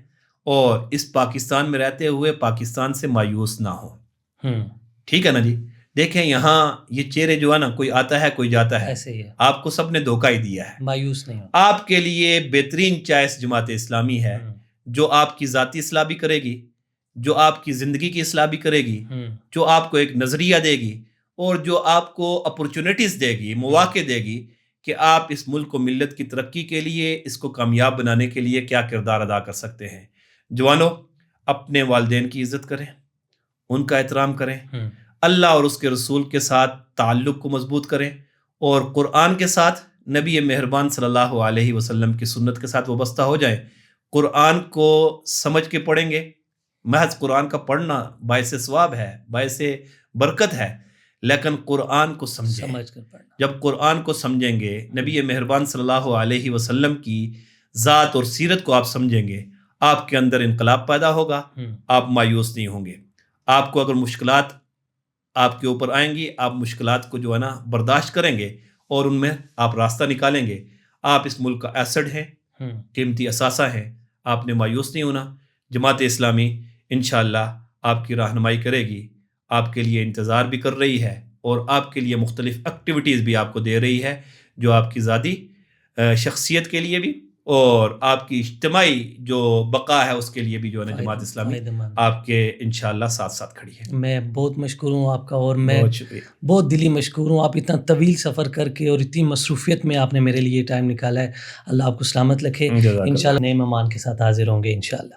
Speaker 1: اور اس پاکستان میں رہتے ہوئے پاکستان سے مایوس نہ ہوں. ٹھیک ہے نا جی. دیکھیں یہاں یہ چہرے جو ہے نا، کوئی آتا ہے کوئی جاتا ہے،
Speaker 2: ایسے ہی ہے،
Speaker 1: آپ کو سب نے دھوکہ ہی دیا ہے.
Speaker 2: مایوس نہیں ہو.
Speaker 1: آپ کے لیے بہترین چوائس جماعت اسلامی ہے، جو آپ کی ذاتی اصلاح بھی کرے گی، جو آپ کی زندگی کی اصلاح بھی کرے گی، جو آپ کو ایک نظریہ دے گی، اور جو آپ کو اپرچونٹیز دے گی، مواقع دے گی کہ آپ اس ملک کو ملت کی ترقی کے لیے، اس کو کامیاب بنانے کے لیے کیا کردار ادا کر سکتے ہیں. جوانوں، اپنے والدین کی عزت کریں، ان کا احترام کریں، اللہ اور اس کے رسول کے ساتھ تعلق کو مضبوط کریں، اور قرآن کے ساتھ نبی مہربان صلی اللہ علیہ وسلم کی سنت کے ساتھ وابستہ ہو جائیں. قرآن کو سمجھ کے پڑھیں گے. محض قرآن کا پڑھنا باعث ثواب ہے، باعث برکت ہے، لیکن قرآن کو سمجھیں.
Speaker 2: سمجھ کر پڑھنا.
Speaker 1: جب قرآن کو سمجھیں گے، نبی مہربان صلی اللہ علیہ وسلم کی ذات اور سیرت کو آپ سمجھیں گے، آپ کے اندر انقلاب پیدا ہوگا، آپ مایوس نہیں ہوں گے. آپ کو اگر مشکلات آپ کے اوپر آئیں گی، آپ مشکلات کو جو ہے نا برداشت کریں گے، اور ان میں آپ راستہ نکالیں گے. آپ اس ملک کا ایسڈ ہیں، قیمتی اثاثہ ہیں، آپ نے مایوس نہیں ہونا. جماعت اسلامی انشاءاللہ آپ کی رہنمائی کرے گی، آپ کے لیے انتظار بھی کر رہی ہے، اور آپ کے لیے مختلف ایکٹیویٹیز بھی آپ کو دے رہی ہے، جو آپ کی ذاتی شخصیت کے لیے بھی اور آپ کی اجتماعی جو بقا ہے اس کے لیے بھی جو ہے نا جماعت اسلامی آپ کے انشاءاللہ ساتھ ساتھ کھڑی ہے.
Speaker 2: میں بہت مشکور ہوں آپ کا، اور میں
Speaker 1: بہت شکریہ،
Speaker 2: بہت دلی مشکور ہوں. آپ اتنا طویل سفر کر کے اور اتنی مصروفیت میں آپ نے میرے لیے ٹائم نکالا ہے. اللہ آپ کو سلامت رکھے. انشاءاللہ نئے مہمان کے ساتھ حاضر ہوں گے انشاءاللہ.